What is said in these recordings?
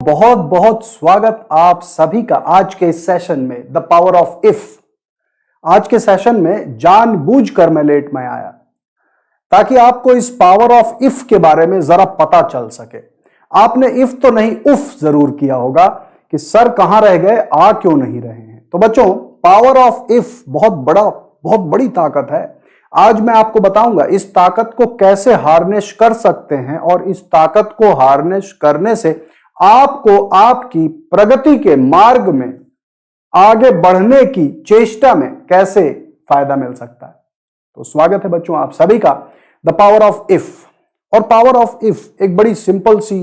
बहुत बहुत स्वागत आप सभी का आज के इस सेशन में द पावर ऑफ इफ। आज के सेशन में जानबूझकर मैं लेट में आया ताकि आपको इस पावर ऑफ इफ के बारे में जरा पता चल सके। आपने इफ तो नहीं उफ जरूर किया होगा कि सर कहां रह गए, आ क्यों नहीं रहे हैं। तो बच्चों, पावर ऑफ इफ बहुत बड़ी ताकत है। आज मैं आपको बताऊंगा इस ताकत को कैसे हार्नेस कर सकते हैं और इस ताकत को हार्नेस करने से आपको आपकी प्रगति के मार्ग में आगे बढ़ने की चेष्टा में कैसे फायदा मिल सकता है। तो स्वागत है बच्चों आप सभी का द पावर ऑफ इफ। और पावर ऑफ इफ एक बड़ी सिंपल सी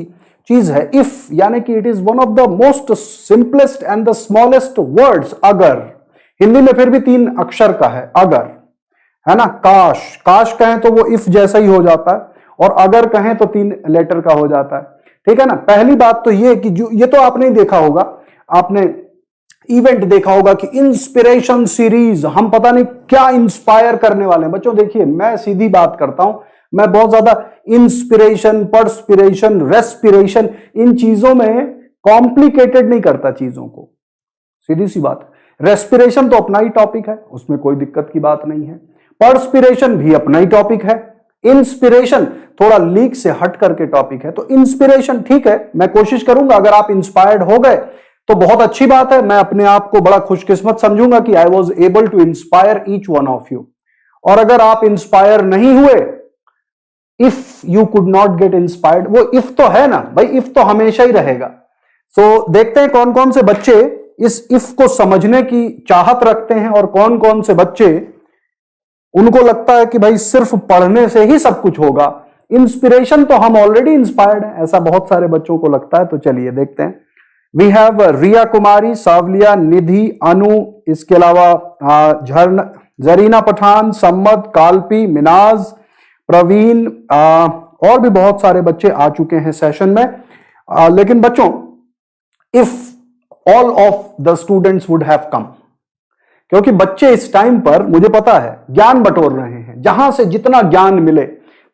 चीज है। इफ यानी कि it is one of the most simplest and the smallest words. अगर, हिंदी में फिर भी 3 अक्षर का है अगर, है ना। काश कहें तो वो इफ जैसा ही हो जाता है, और अगर कहें तो 3 लेटर का हो जाता है। ठीक है ना। पहली बात तो ये कि जो ये तो आपने ही देखा होगा, आपने इवेंट देखा होगा कि इंस्पिरेशन सीरीज, हम पता नहीं क्या इंस्पायर करने वाले हैं। बच्चों देखिए, मैं सीधी बात करता हूं, मैं बहुत ज्यादा इंस्पिरेशन, पर्सपिरेशन, रेस्पिरेशन इन चीजों में कॉम्प्लिकेटेड नहीं करता चीजों को। सीधी सी बात। रेस्पिरेशन तो अपना ही टॉपिक है, उसमें कोई दिक्कत की बात नहीं है। पर्सपिरेशन भी अपना ही टॉपिक है। इंस्पिरेशन थोड़ा लीक से हट करके टॉपिक है। तो इंस्पिरेशन ठीक है, मैं कोशिश करूंगा, अगर आप इंस्पायर्ड हो गए तो बहुत अच्छी बात है। मैं अपने आप को बड़ा खुशकिस्मत समझूंगा कि I was able to inspire each one of you. और अगर आप इंस्पायर नहीं हुए, if you could not get inspired, वो इफ तो है ना भाई, इफ तो हमेशा ही रहेगा। सो देखते हैं कौन कौन से बच्चे इस इफ को समझने की चाहत रखते हैं और कौन कौन से बच्चे उनको लगता है कि भाई सिर्फ पढ़ने से ही सब कुछ होगा। इंस्पिरेशन तो हम ऑलरेडी इंस्पायर्ड हैं, ऐसा बहुत सारे बच्चों को लगता है। तो चलिए देखते हैं। वी हैव रिया कुमारी, सावलिया, निधि, अनु, इसके अलावा जरीना पठान, सम्मत, काल्पी, मिनाज, प्रवीण, और भी बहुत सारे बच्चे आ चुके हैं सेशन में। लेकिन बच्चों, if all of the students would have come, क्योंकि बच्चे इस टाइम पर मुझे पता है ज्ञान बटोर रहे हैं, जहां से जितना ज्ञान मिले।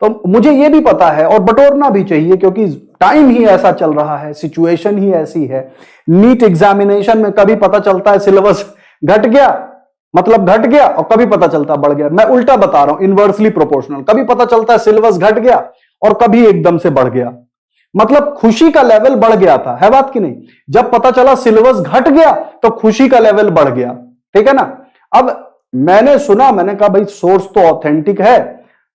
तो मुझे यह भी पता है और बटोरना भी चाहिए, क्योंकि टाइम ही ऐसा चल रहा है, सिचुएशन ही ऐसी है। नीट एग्जामिनेशन में कभी पता चलता है सिलेबस घट गया, मतलब घट गया, और कभी पता चलता बढ़ गया। मैं उल्टा बता रहा हूं, इनवर्सली प्रोपोर्शनल। कभी पता चलता है सिलेबस घट गया और कभी एकदम से बढ़ गया, मतलब खुशी का लेवल बढ़ गया था, है बात कि नहीं। जब पता चला सिलेबस घट गया तो खुशी का लेवल बढ़ गया। ठीक है ना। अब मैंने सुना, मैंने कहा भाई सोर्स तो ऑथेंटिक है,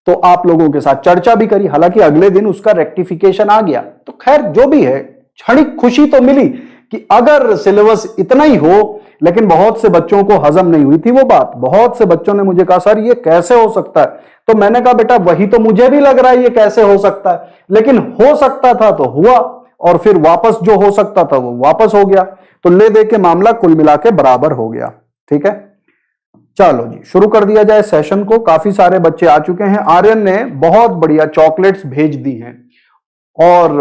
तो आप लोगों के साथ चर्चा भी करी। हालांकि अगले दिन उसका रेक्टिफिकेशन आ गया। तो खैर जो भी है, क्षणिक खुशी तो मिली कि अगर सिलेबस इतना ही हो, लेकिन बहुत से बच्चों को हजम नहीं हुई थी वो बात। बहुत से बच्चों ने मुझे कहा सर ये कैसे हो सकता है। तो मैंने कहा बेटा वही तो मुझे भी लग रहा है ये कैसे हो सकता है, लेकिन हो सकता था तो हुआ, और फिर वापस जो हो सकता था वो वापस हो गया। तो ले दे के मामला कुल मिला के बराबर हो गया। ठीक है, चलो जी शुरू कर दिया जाए सेशन को। काफी सारे बच्चे आ चुके हैं। आर्यन ने बहुत बढ़िया चॉकलेट्स भेज दी हैं, और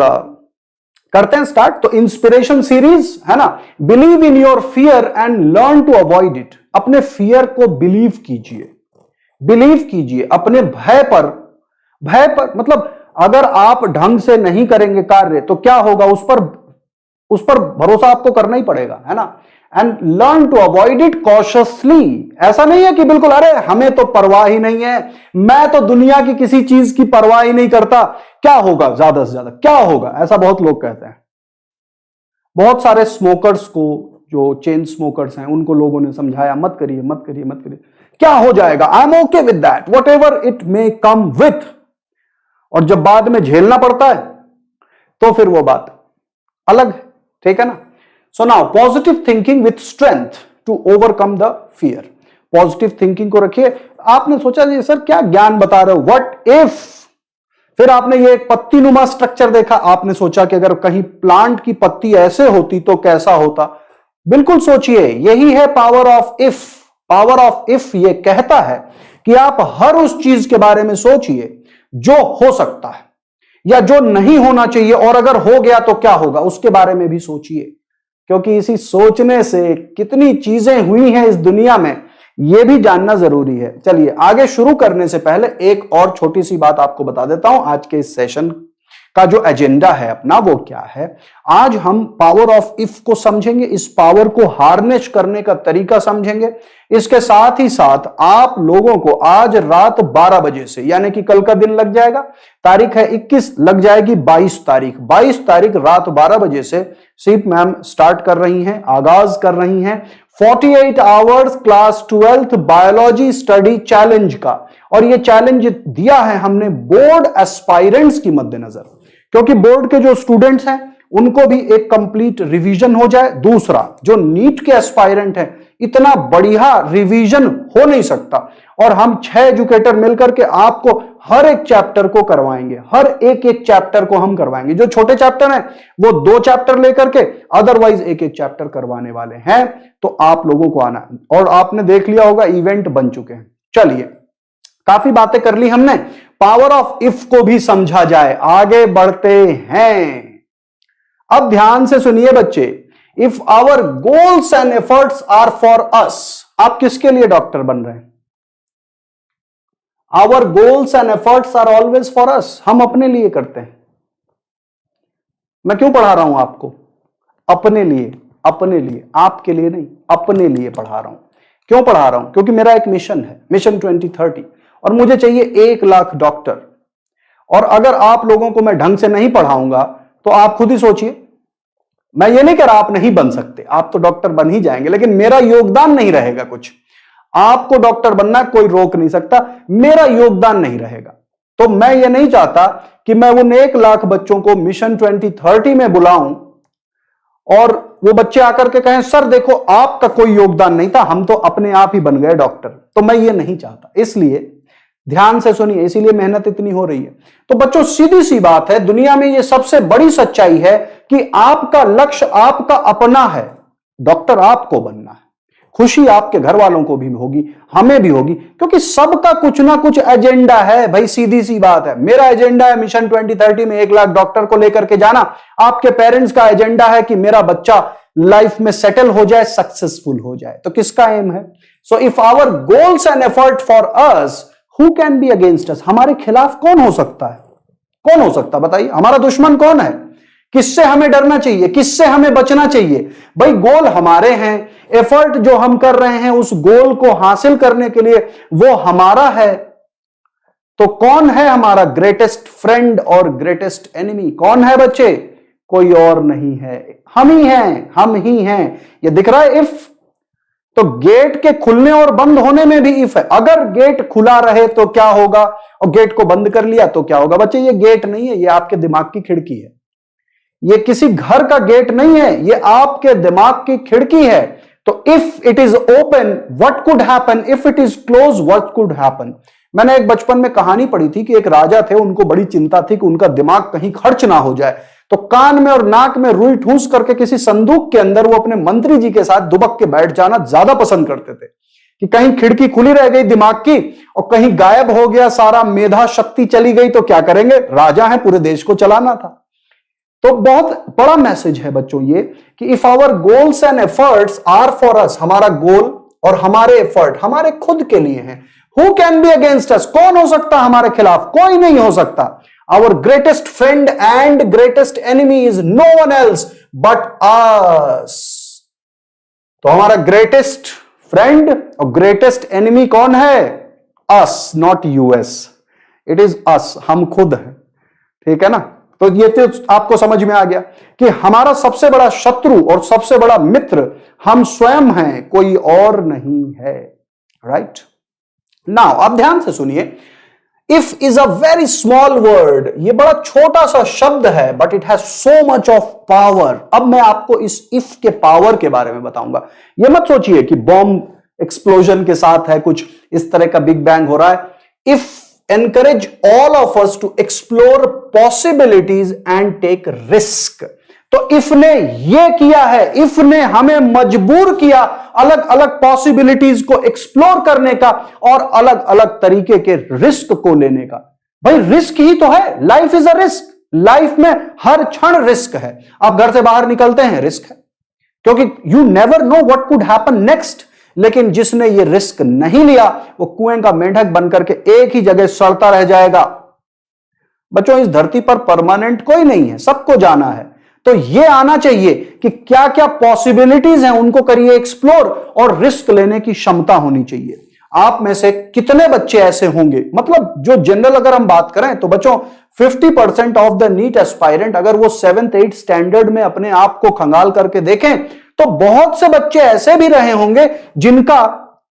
करते हैं स्टार्ट। तो इंस्पिरेशन सीरीज है ना। Believe in your fear and learn to avoid it. अपने फियर को बिलीव कीजिए, बिलीव कीजिए अपने भय पर मतलब अगर आप ढंग से नहीं करेंगे कार्य तो क्या होगा, उस पर भरोसा आपको करना ही पड़ेगा, है ना। And learn to avoid it cautiously. ऐसा नहीं है कि बिल्कुल अरे हमें तो परवाह ही नहीं है, मैं तो दुनिया की किसी चीज की परवाह ही नहीं करता, क्या होगा ज्यादा से ज्यादा क्या होगा, ऐसा बहुत लोग कहते हैं। बहुत सारे स्मोकर्स को, जो चेन स्मोकर्स हैं, उनको लोगों ने समझाया मत करिए मत करिए मत करिए, क्या हो जाएगा, I am okay with that, what ever it may come with. और जब बाद में झेलना पड़ता है तो फिर वो बात अलग है। ठीक है ना। So now positive thinking with strength to overcome the fear. Positive thinking को रखिए। आपने सोचा जी सर क्या ज्ञान बता रहे हो, व्हाट इफ। फिर आपने ये एक पत्ती नुमा स्ट्रक्चर देखा, आपने सोचा कि अगर कहीं प्लांट की पत्ती ऐसे होती तो कैसा होता। बिल्कुल सोचिए, यही है power of if. Power of if ये कहता है कि आप हर उस चीज के बारे में सोचिए जो हो सकता है या जो नहीं होना चाहिए, और अगर हो गया तो क्या होगा उसके बारे में भी सोचिए, क्योंकि इसी सोचने से कितनी चीजें हुई हैं इस दुनिया में, यह भी जानना जरूरी है। चलिए आगे शुरू करने से पहले एक और छोटी सी बात आपको बता देता हूं आज के इस सेशन का जो एजेंडा है अपना वो क्या है। आज हम पावर ऑफ इफ को समझेंगे, इस पावर को हार्नेस करने का तरीका समझेंगे। इसके साथ ही साथ आप लोगों को आज रात 12 बजे से, यानी कि कल का दिन लग जाएगा, तारीख है 21, लग जाएगी 22 तारीख। 22 तारीख रात 12 बजे से सीप मैम स्टार्ट कर रही हैं, आगाज कर रही हैं 48 hours class 12th biology study challenge का। और ये चैलेंज दिया है हमने बोर्ड एस्पायरेंट्स की मद्देनजर, क्योंकि बोर्ड के जो स्टूडेंट्स हैं उनको भी एक कंप्लीट रिवीजन हो जाए। दूसरा, जो नीट के एस्पायरेंट हैं, इतना बढ़िया रिवीजन हो नहीं सकता, और हम 6 एजुकेटर मिलकर के आपको हर एक चैप्टर को करवाएंगे, हर एक चैप्टर को हम करवाएंगे। जो छोटे चैप्टर हैं वो 2 चैप्टर लेकर के, अदरवाइज एक चैप्टर करवाने वाले हैं। तो आप लोगों को आना, और आपने देख लिया होगा इवेंट बन चुके हैं। चलिए, काफी बातें कर ली हमने, पावर ऑफ इफ को भी समझा जाए, आगे बढ़ते हैं। अब ध्यान से सुनिए बच्चे, if our goals and efforts are for us, आप किसके लिए डॉक्टर बन रहे हैं? Our goals and efforts are always for us, हम अपने लिए करते हैं। मैं क्यों पढ़ा रहा हूं आपको? अपने लिए, अपने लिए, आपके लिए नहीं, अपने लिए पढ़ा रहा हूं। क्यों पढ़ा रहा हूं? क्योंकि मेरा एक मिशन है, मिशन 2030, और मुझे चाहिए 1 लाख डॉक्टर। और अगर आप लोगों को मैं ढंग से नहीं पढ़ाऊंगा तो आप खुद ही सोचिए, मैं ये नहीं कह रहा आप नहीं बन सकते, आप तो डॉक्टर बन ही जाएंगे, लेकिन मेरा योगदान नहीं रहेगा कुछ। आपको डॉक्टर बनना कोई रोक नहीं सकता, मेरा योगदान नहीं रहेगा। तो मैं ये नहीं चाहता कि मैं उन 1 लाख बच्चों को मिशन 2030 में बुलाऊं और वो बच्चे आकर के कहें सर देखो आपका कोई योगदान नहीं था, हम तो अपने आप ही बन गए डॉक्टर। तो मैं ये नहीं चाहता, इसलिए ध्यान से सुनिए, इसीलिए मेहनत इतनी हो रही है। तो बच्चों, सीधी सी बात है, दुनिया में ये सबसे बड़ी सच्चाई है कि आपका लक्ष्य आपका अपना है, डॉक्टर आपको बनना है। खुशी आपके घर वालों को भी होगी, हमें भी होगी, क्योंकि सबका कुछ ना कुछ एजेंडा है भाई, सीधी सी बात है। मेरा एजेंडा है मिशन 2030 में 1 लाख डॉक्टर को लेकर के जाना। आपके पेरेंट्स का एजेंडा है कि मेरा बच्चा लाइफ में सेटल हो जाए, सक्सेसफुल हो जाए। तो किसका एम है? So if our goals and effort for us, who can be against us? हमारे खिलाफ कौन हो सकता है? कौन हो सकता है बताइए? हमारा दुश्मन कौन है? किससे हमें डरना चाहिए, किससे हमें बचना चाहिए? भाई गोल हमारे हैं, एफर्ट जो हम कर रहे हैं उस गोल को हासिल करने के लिए वो हमारा है। तो कौन है हमारा ग्रेटेस्ट फ्रेंड और ग्रेटेस्ट एनिमी? कौन है बच्चे? कोई और नहीं है, हम ही हैं, हम ही हैं। ये दिख रहा है इफ, तो गेट के खुलने और बंद होने में भी इफ है। अगर गेट खुला रहे तो क्या होगा, और गेट को बंद कर लिया तो क्या होगा? बच्चे ये गेट नहीं है, ये आपके दिमाग की खिड़की है। ये किसी घर का गेट नहीं है, ये आपके दिमाग की खिड़की है। तो if it is open what could happen, if it is close what could happen. मैंने एक बचपन में कहानी पढ़ी थी कि एक राजा थे, उनको बड़ी चिंता थी कि उनका दिमाग कहीं खर्च ना हो जाए, तो कान में और नाक में रुई ठूस करके किसी संदूक के अंदर वो अपने मंत्री जी के साथ दुबक के बैठ जाना ज्यादा पसंद करते थे कि कहीं खिड़की खुली रह गई दिमाग की और कहीं गायब हो गया, सारा मेधा शक्ति चली गई तो क्या करेंगे? राजा है, पूरे देश को चलाना था। तो बहुत बड़ा मैसेज है बच्चों ये कि if our goals and efforts are for us, हमारा गोल और हमारे एफर्ट हमारे खुद के लिए हैं। हु कैन बी अगेंस्ट अस? कौन हो सकता हमारे खिलाफ? कोई नहीं हो सकता। Our greatest friend and greatest enemy is no one else but us. तो हमारा ग्रेटेस्ट फ्रेंड और ग्रेटेस्ट एनिमी कौन है? us, not US. It is us, हम खुद हैं। ठीक है ना? तो ये तो आपको समझ में आ गया कि हमारा सबसे बड़ा शत्रु और सबसे बड़ा मित्र हम स्वयं हैं, कोई और नहीं है। राइट नाउ, अब ध्यान से सुनिए, if is a very small word, ये बड़ा छोटा सा शब्द है, but it has so much of power. अब मैं आपको इस इफ के पावर के बारे में बताऊंगा। ये मत सोचिए कि बॉम्ब एक्सप्लोजन के साथ है, कुछ इस तरह का बिग बैंग हो रहा है। If encourage all of us to explore possibilities and take risk. तो इफ ने ये किया है, इफ ने हमें मजबूर किया अलग अलग पॉसिबिलिटीज को एक्सप्लोर करने का और अलग अलग तरीके के रिस्क को लेने का। भाई रिस्क ही तो है, life is a risk. Life में हर क्षण रिस्क है। आप घर से बाहर निकलते हैं, रिस्क है, क्योंकि you never know what could happen next. लेकिन जिसने ये रिस्क नहीं लिया वो कुएं का मेंढक बनकर के एक ही जगह सड़ता रह जाएगा। बच्चों इस धरती पर परमानेंट कोई नहीं है, सबको जाना है। तो ये आना चाहिए कि क्या क्या पॉसिबिलिटीज हैं उनको करिए एक्सप्लोर, और रिस्क लेने की क्षमता होनी चाहिए। आप में से कितने बच्चे ऐसे होंगे, मतलब जो जनरल अगर हम बात करें तो बच्चों 50% ऑफ द नीट एस्पायरेंट अगर वो 7th 8th स्टैंडर्ड में अपने आप को खंगाल करके देखें तो बहुत से बच्चे ऐसे भी रहे होंगे जिनका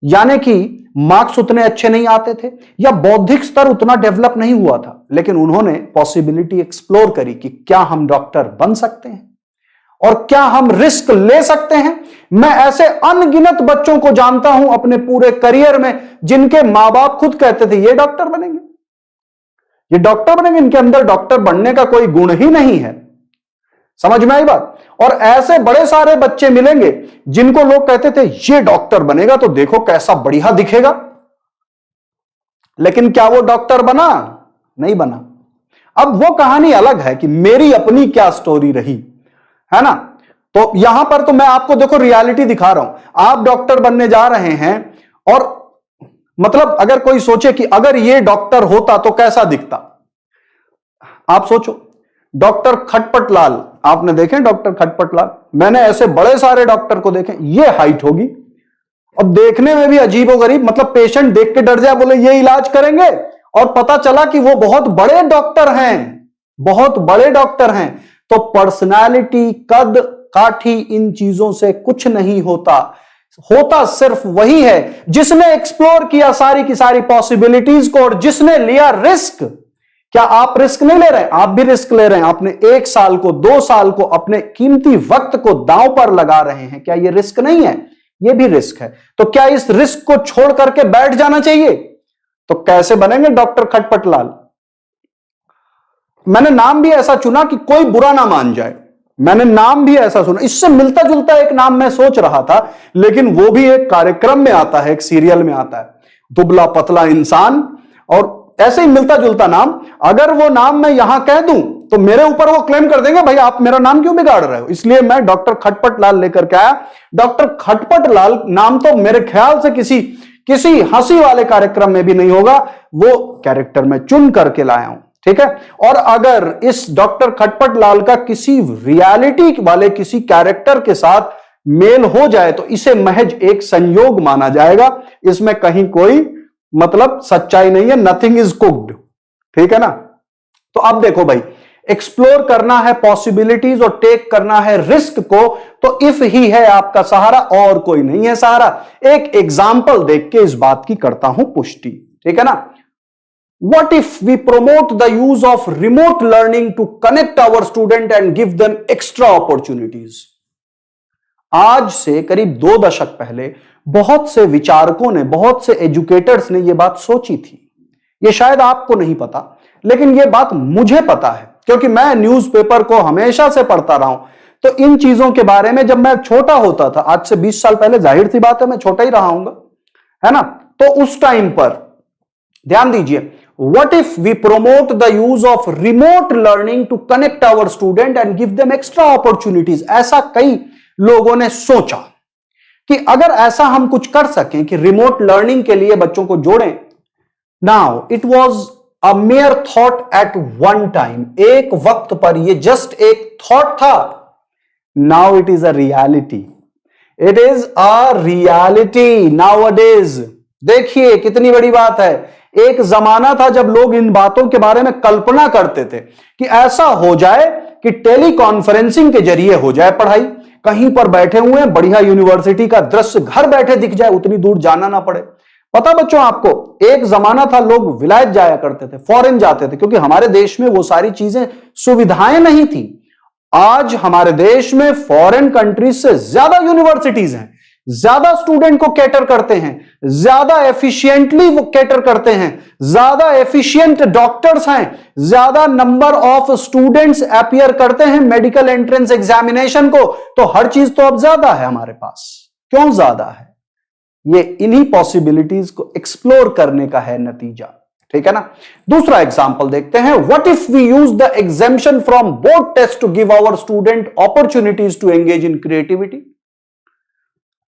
यानी कि मार्क्स उतने अच्छे नहीं आते थे या बौद्धिक स्तर उतना डेवलप नहीं हुआ था, लेकिन उन्होंने पॉसिबिलिटी एक्सप्लोर करी कि क्या हम डॉक्टर बन सकते हैं और क्या हम रिस्क ले सकते हैं। मैं ऐसे अनगिनत बच्चों को जानता हूं अपने पूरे करियर में जिनके मां बाप खुद कहते थे ये डॉक्टर बनेंगे, ये डॉक्टर बनेंगे, इनके अंदर डॉक्टर बनने का कोई गुण ही नहीं है। समझ में आई बात? और ऐसे बड़े सारे बच्चे मिलेंगे जिनको लोग कहते थे ये डॉक्टर बनेगा तो देखो कैसा बढ़िया दिखेगा, लेकिन क्या वो डॉक्टर बना? नहीं बना। अब वो कहानी अलग है कि मेरी अपनी क्या स्टोरी रही, है ना। तो यहां पर तो मैं आपको देखो रियलिटी दिखा रहा हूं। आप डॉक्टर बनने जा रहे हैं और मतलब अगर कोई सोचे कि अगर ये डॉक्टर होता तो कैसा दिखता, आप सोचो। डॉक्टर खटपट लाल आपने देखे? डॉक्टर खटपट लाल, मैंने ऐसे बड़े सारे डॉक्टर को देखे, ये हाइट होगी अब देखने में भी अजीबोगरीब, मतलब पेशेंट देख के डर जाए, बोले ये इलाज करेंगे, और पता चला कि वो बहुत बड़े डॉक्टर हैं, बहुत बड़े डॉक्टर हैं। तो पर्सनालिटी, कद काठी, इन चीजों से कुछ नहीं होता। होता सिर्फ वही है जिसने एक्सप्लोर किया सारी की सारी पॉसिबिलिटीज को और जिसने लिया रिस्क। क्या आप रिस्क नहीं ले रहे हैं? आप भी रिस्क ले रहे हैं। आपने 1 साल को, 2 साल को, अपने कीमती वक्त को दांव पर लगा रहे हैं। क्या ये रिस्क नहीं है? ये भी रिस्क है। तो क्या इस रिस्क को छोड़ करके बैठ जाना चाहिए? तो कैसे बनेंगे डॉक्टर खटपट लाल? मैंने नाम भी ऐसा चुना कि कोई बुरा ना मान जाए। मैंने नाम भी ऐसा सुना, इससे मिलता जुलता एक नाम मैं सोच रहा था, लेकिन वो भी एक कार्यक्रम में आता है, एक सीरियल में आता है, दुबला पतला इंसान, और ऐसे ही मिलता जुलता नाम। अगर वो नाम मैं यहां कह दूं तो मेरे ऊपर वो क्लेम कर देंगे भाई आप मेरा नाम क्यों बिगाड़ रहे हो। इसलिए मैं डॉक्टर खटपट लाल लेकर के आया। डॉक्टर खटपट लाल नाम तो मेरे ख्याल से किसी हंसी वाले कार्यक्रम में भी नहीं होगा, वो कैरेक्टर में चुन करके लाया हूं, ठीक है। और अगर इस डॉक्टर खटपट लाल का किसी रियलिटी वाले किसी कैरेक्टर के साथ मेल हो जाए तो इसे महज एक संयोग माना जाएगा, इसमें कहीं कोई मतलब सच्चाई नहीं है। नथिंग इज कुक्ड, ठीक है ना। तो अब देखो भाई, एक्सप्लोर करना है पॉसिबिलिटीज और टेक करना है रिस्क को, तो इफ ही है आपका सहारा, और कोई नहीं है सहारा। एक एग्जाम्पल देख के इस बात की करता हूं पुष्टि, ठीक है ना। What if we promote the use of remote learning to connect our student and give them extra opportunities? आज से करीब 2 दशक पहले बहुत से विचारकों ने, बहुत से एजुकेटर्स ने यह बात सोची थी। यह शायद आपको नहीं पता, लेकिन यह बात मुझे पता है, क्योंकि मैं न्यूज़पेपर को हमेशा से पढ़ता रहा हूं। तो इन चीजों के बारे में जब मैं छोटा होता था, आज से 20 साल पहले, जाहिर सी बात है मैं छोटा ही रहा हूंगा, है ना। तो उस टाइम पर ध्यान दीजिए, what if we promote the use of remote learning to connect our student and give them extra opportunities? ऐसा कई लोगों ने सोचा कि अगर ऐसा हम कुछ कर सकें कि रिमोट लर्निंग के लिए बच्चों को जोड़ें। Now it was a mayor thought at one time, एक वक्त पर यह जस्ट एक थॉट था। Now it is a reality, it is a reality nowadays. देखिए कितनी बड़ी बात है। एक जमाना था जब लोग इन बातों के बारे में कल्पना करते थे कि ऐसा हो जाए कि टेली कॉन्फ्रेंसिंग के जरिए हो जाए पढ़ाई, कहीं पर बैठे हुए बढ़िया यूनिवर्सिटी का दृश्य घर बैठे दिख जाए, उतनी दूर जाना ना पड़े। पता बच्चों आपको, एक जमाना था लोग विलायत जाया करते थे, फॉरेन जाते थे, क्योंकि हमारे देश में वो सारी चीजें, सुविधाएं नहीं थी। आज हमारे देश में फॉरेन कंट्रीज से ज्यादा यूनिवर्सिटीज हैं, ज्यादा स्टूडेंट को कैटर करते हैं, ज्यादा एफिशिएंटली वो कैटर करते हैं, ज्यादा एफिशिएंट डॉक्टर्स हैं, ज्यादा नंबर ऑफ स्टूडेंट्स अपीयर करते हैं मेडिकल एंट्रेंस एग्जामिनेशन को। तो हर चीज तो अब ज्यादा है हमारे पास। क्यों ज्यादा है? ये इन्हीं पॉसिबिलिटीज को एक्सप्लोर करने का है नतीजा, ठीक है ना। दूसरा एग्जांपल देखते हैं। What if we use the exemption from board test to give our student opportunities to engage in creativity?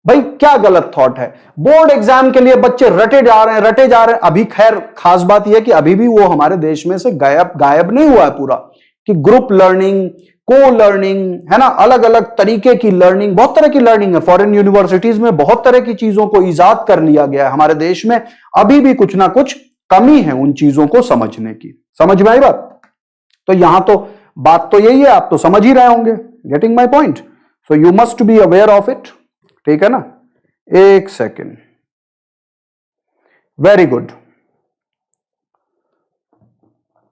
भाई क्या गलत थॉट है? बोर्ड एग्जाम के लिए बच्चे रटे जा रहे हैं। अभी खैर खास बात यह कि अभी भी वो हमारे देश में से गायब नहीं हुआ है पूरा, कि ग्रुप लर्निंग, को लर्निंग, है ना, अलग अलग तरीके की लर्निंग, बहुत तरह की लर्निंग है। फॉरेन यूनिवर्सिटीज में बहुत तरह की चीजों को इजाद कर लिया गया है। हमारे देश में अभी भी कुछ ना कुछ कमी है उन चीजों को समझने की। समझ में आई बात? तो यहां तो बात तो यही है, आप तो समझ ही रहे होंगे। Getting my point? So you must be aware of it. ठीक है ना? एक सेकेंड। Very good.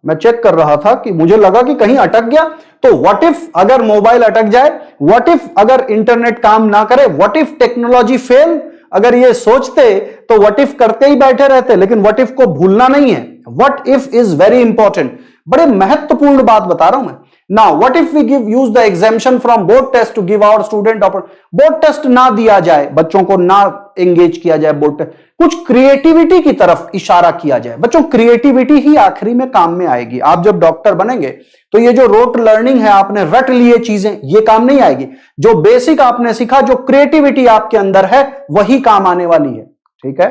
मैं चेक कर रहा था कि मुझे लगा कि कहीं अटक गया, तो व्हाट इफ अगर मोबाइल अटक जाए, व्हाट इफ अगर इंटरनेट काम ना करे, व्हाट इफ टेक्नोलॉजी फेल, अगर ये सोचते तो व्हाट इफ करते ही बैठे रहते। लेकिन व्हाट इफ को भूलना नहीं है। What if is very important. बड़े महत्वपूर्ण बात बता रहा हूं मैं। Now what if we use the examination from board test to give our student board test ना दिया जाए, बच्चों को ना एंगेज किया जाए बोर्ड टेस्ट, कुछ क्रिएटिविटी की तरफ इशारा किया जाए। बच्चों क्रिएटिविटी ही आखिरी में काम में आएगी। आप जब डॉक्टर बनेंगे तो ये जो रोट लर्निंग है, आपने रट लिए चीजें, ये काम नहीं आएगी। जो बेसिक आपने सीखा, जो क्रिएटिविटी आपके अंदर है, वही काम आने वाली है। ठीक है?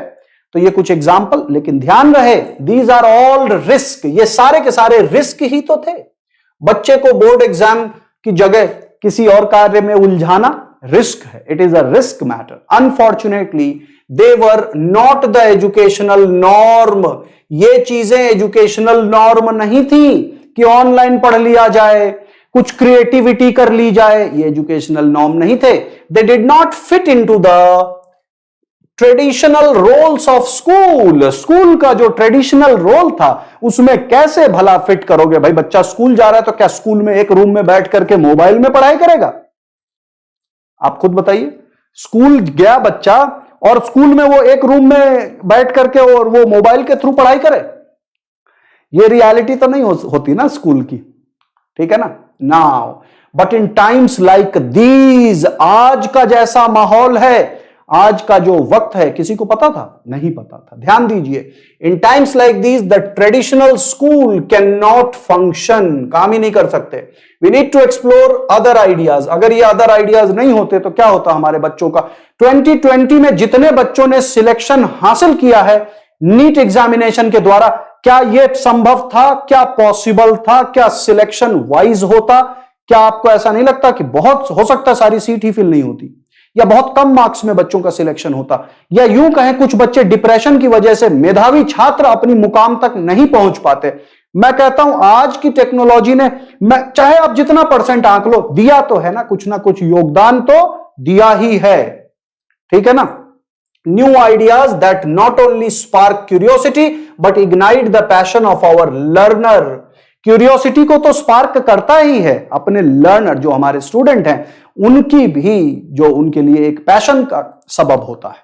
तो ये कुछ एग्जाम्पल, लेकिन ध्यान रहे दीज आर ऑल रिस्क। ये सारे के सारे रिस्क ही तो थे। बच्चे को बोर्ड एग्जाम की जगह किसी और कार्य में उलझाना रिस्क है। It is a risk matter. Unfortunately they were not the educational norm. ये चीजें एजुकेशनल नॉर्म नहीं थी कि ऑनलाइन पढ़ लिया जाए, कुछ क्रिएटिविटी कर ली जाए। ये एजुकेशनल नॉर्म नहीं थे। They did not fit into the traditional roles of school. School का जो ट्रेडिशनल रोल था, उसमें कैसे भला फिट करोगे? भाई बच्चा स्कूल जा रहा है तो क्या स्कूल में एक रूम में बैठ करके मोबाइल में पढ़ाई करेगा? आप खुद बताइए। स्कूल गया बच्चा और स्कूल में वो एक रूम में बैठ करके और वो मोबाइल के थ्रू पढ़ाई करे? ये रियलिटी तो नहीं होती ना स्कूल की। ठीक है ना? Now but in times like these, आज का जैसा माहौल है, आज का जो वक्त है, किसी को पता था? नहीं पता था। ध्यान दीजिए, in times like these the traditional school can not function, काम ही नहीं कर सकते। We need to explore other ideas. अगर ये अदर आइडियाज नहीं होते तो क्या होता हमारे बच्चों का? 2020 में जितने बच्चों ने सिलेक्शन हासिल किया है नीट एग्जामिनेशन के द्वारा, क्या यह संभव था? क्या पॉसिबल था? क्या सिलेक्शन वाइज होता? क्या आपको ऐसा नहीं लगता कि बहुत हो सकता सारी सीट ही फिल नहीं होती, या बहुत कम मार्क्स में बच्चों का सिलेक्शन होता, या यूं कहें कुछ बच्चे डिप्रेशन की वजह से, मेधावी छात्र अपनी मुकाम तक नहीं पहुंच पाते? मैं कहता हूं आज की टेक्नोलॉजी ने, मैं चाहे आप जितना परसेंट आंक लो, दिया तो है ना कुछ योगदान तो दिया ही है। ठीक है ना? New ideas that not only spark curiosity but ignite the passion of our learner. Curiosity को तो स्पार्क करता ही है, अपने लर्नर जो हमारे स्टूडेंट हैं उनकी भी, जो उनके लिए एक पैशन का सबब होता है।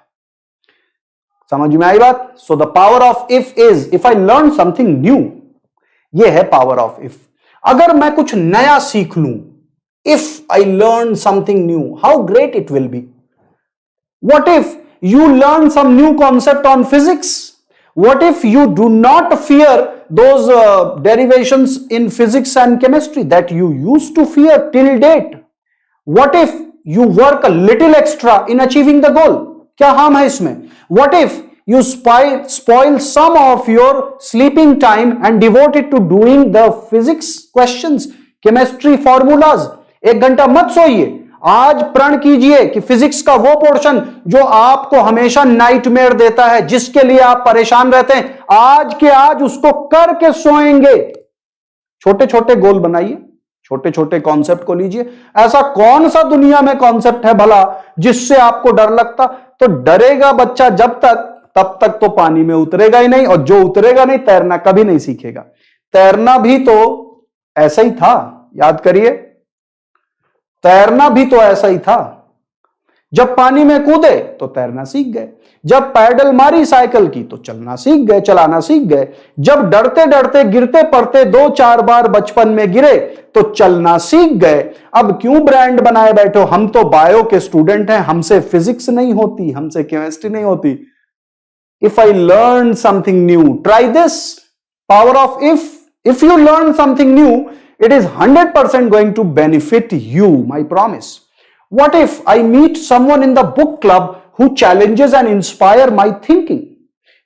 समझ में आई बात? So the power of if is, if I learn something new, ये है पावर ऑफ इफ। अगर मैं कुछ नया सीख लूं, if I learn something new, how great it will be. What if you learn some new concept on physics? What if you do not fear those derivations in physics and chemistry that you used to fear till date? What if you work a little extra in achieving the goal? क्या harm है इसमें? What if you spoil some of your sleeping time and devote it to doing the physics questions, chemistry formulas? 1 घंटा मत सोइए, आज प्रण कीजिए कि physics का वो पोर्शन जो आपको हमेशा नाइटमेयर देता है, जिसके लिए आप परेशान रहते हैं, आज के आज उसको करके सोएंगे। छोटे छोटे गोल बनाइए, छोटे छोटे कॉन्सेप्ट को लीजिए। ऐसा कौन सा दुनिया में कॉन्सेप्ट है भला जिससे आपको डर लगता? तो डरेगा बच्चा जब तक, तब तक तो पानी में उतरेगा ही नहीं, और जो उतरेगा नहीं, तैरना कभी नहीं सीखेगा। तैरना भी तो ऐसा ही था, याद करिए, तैरना भी तो ऐसा ही था। जब पानी में कूदे तो तैरना सीख गए, जब पैडल मारी साइकिल की तो चलना सीख गए, चलाना सीख गए, जब डरते डरते गिरते पड़ते 2-4 बार बचपन में गिरे तो चलना सीख गए। अब क्यों ब्रांड बनाए बैठो, हम तो बायो के स्टूडेंट हैं, हमसे फिजिक्स नहीं होती, हमसे केमिस्ट्री नहीं होती। If I learn something new, try this power of if you learn something new, it is 100% going to benefit you, my promise. What if I meet someone in the book club who challenges and inspire my thinking.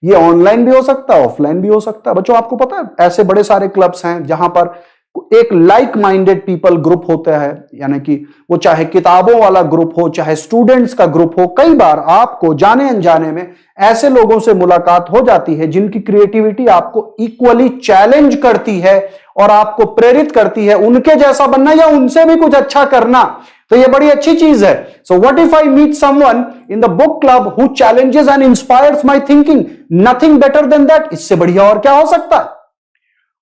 ये online भी हो सकता है, offline भी हो सकता है। बच्चों आपको पता है ऐसे बड़े सारे क्लब्स हैं जहां पर एक लाइक माइंडेड पीपल ग्रुप होता है, यानी कि वो चाहे किताबों वाला ग्रुप हो, चाहे स्टूडेंट्स का ग्रुप हो। कई बार आपको जाने अनजाने में ऐसे लोगों से मुलाकात हो जाती है जिनकी क्रिएटिविटी आपको इक्वली चैलेंज करती है और आपको प्रेरित करती है उनके जैसा बनना या उनसे भी कुछ अच्छा करना। तो ये बड़ी अच्छी चीज है। So what if I meet someone in the book club who challenges and inspires my thinking, nothing better than that. इससे बढ़िया और क्या हो सकता है।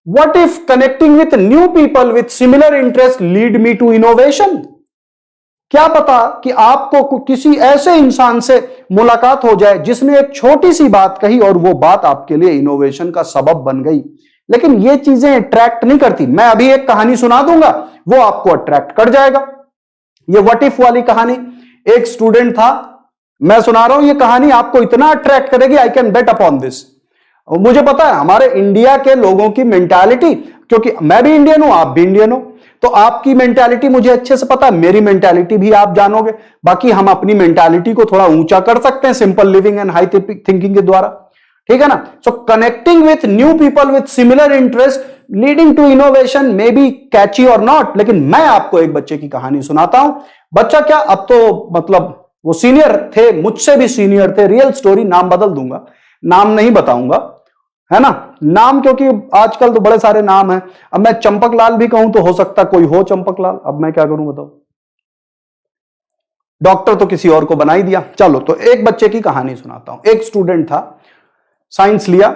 What if connecting with new people with similar interest lead me to innovation? क्या पता कि आपको किसी ऐसे इंसान से मुलाकात हो जाए जिसने एक छोटी सी बात कही और वो बात आपके लिए इनोवेशन का सबब बन गई। लेकिन ये चीजें अट्रैक्ट नहीं करती। मैं अभी एक कहानी सुना दूंगा, वो आपको अट्रैक्ट कर जाएगा। ये व्हाट इफ वाली कहानी, एक स्टूडेंट था, मैं सुना रहा हूं, ये कहानी आपको इतना अट्रैक्ट करेगी, I can bet upon this. मुझे पता है हमारे इंडिया के लोगों की मेंटालिटी, क्योंकि मैं भी इंडियन हूं, आप भी इंडियन हो, तो आपकी मेंटालिटी मुझे अच्छे से पता है, मेरी मेंटालिटी भी आप जानोगे। बाकी हम अपनी मेंटालिटी को थोड़ा ऊंचा कर सकते हैं simple living and high thinking के द्वारा, ठीक है ना। So connecting with new people with similar interest leading to innovation may be catchy और नॉट। लेकिन मैं आपको एक बच्चे की कहानी सुनाता हूं। बच्चा क्या, अब तो मतलब वो सीनियर थे, मुझसे भी सीनियर थे। रियल स्टोरी, नाम बदल दूंगा, नाम नहीं बताऊंगा, है ना, नाम, क्योंकि आजकल तो बड़े सारे नाम हैं। अब मैं चंपक लाल भी कहूं तो हो सकता कोई हो चंपक लाल, अब मैं क्या करूं बताओ। डॉक्टर तो किसी और को बना ही दिया। चलो तो एक बच्चे की कहानी सुनाता हूं। एक स्टूडेंट था, साइंस लिया,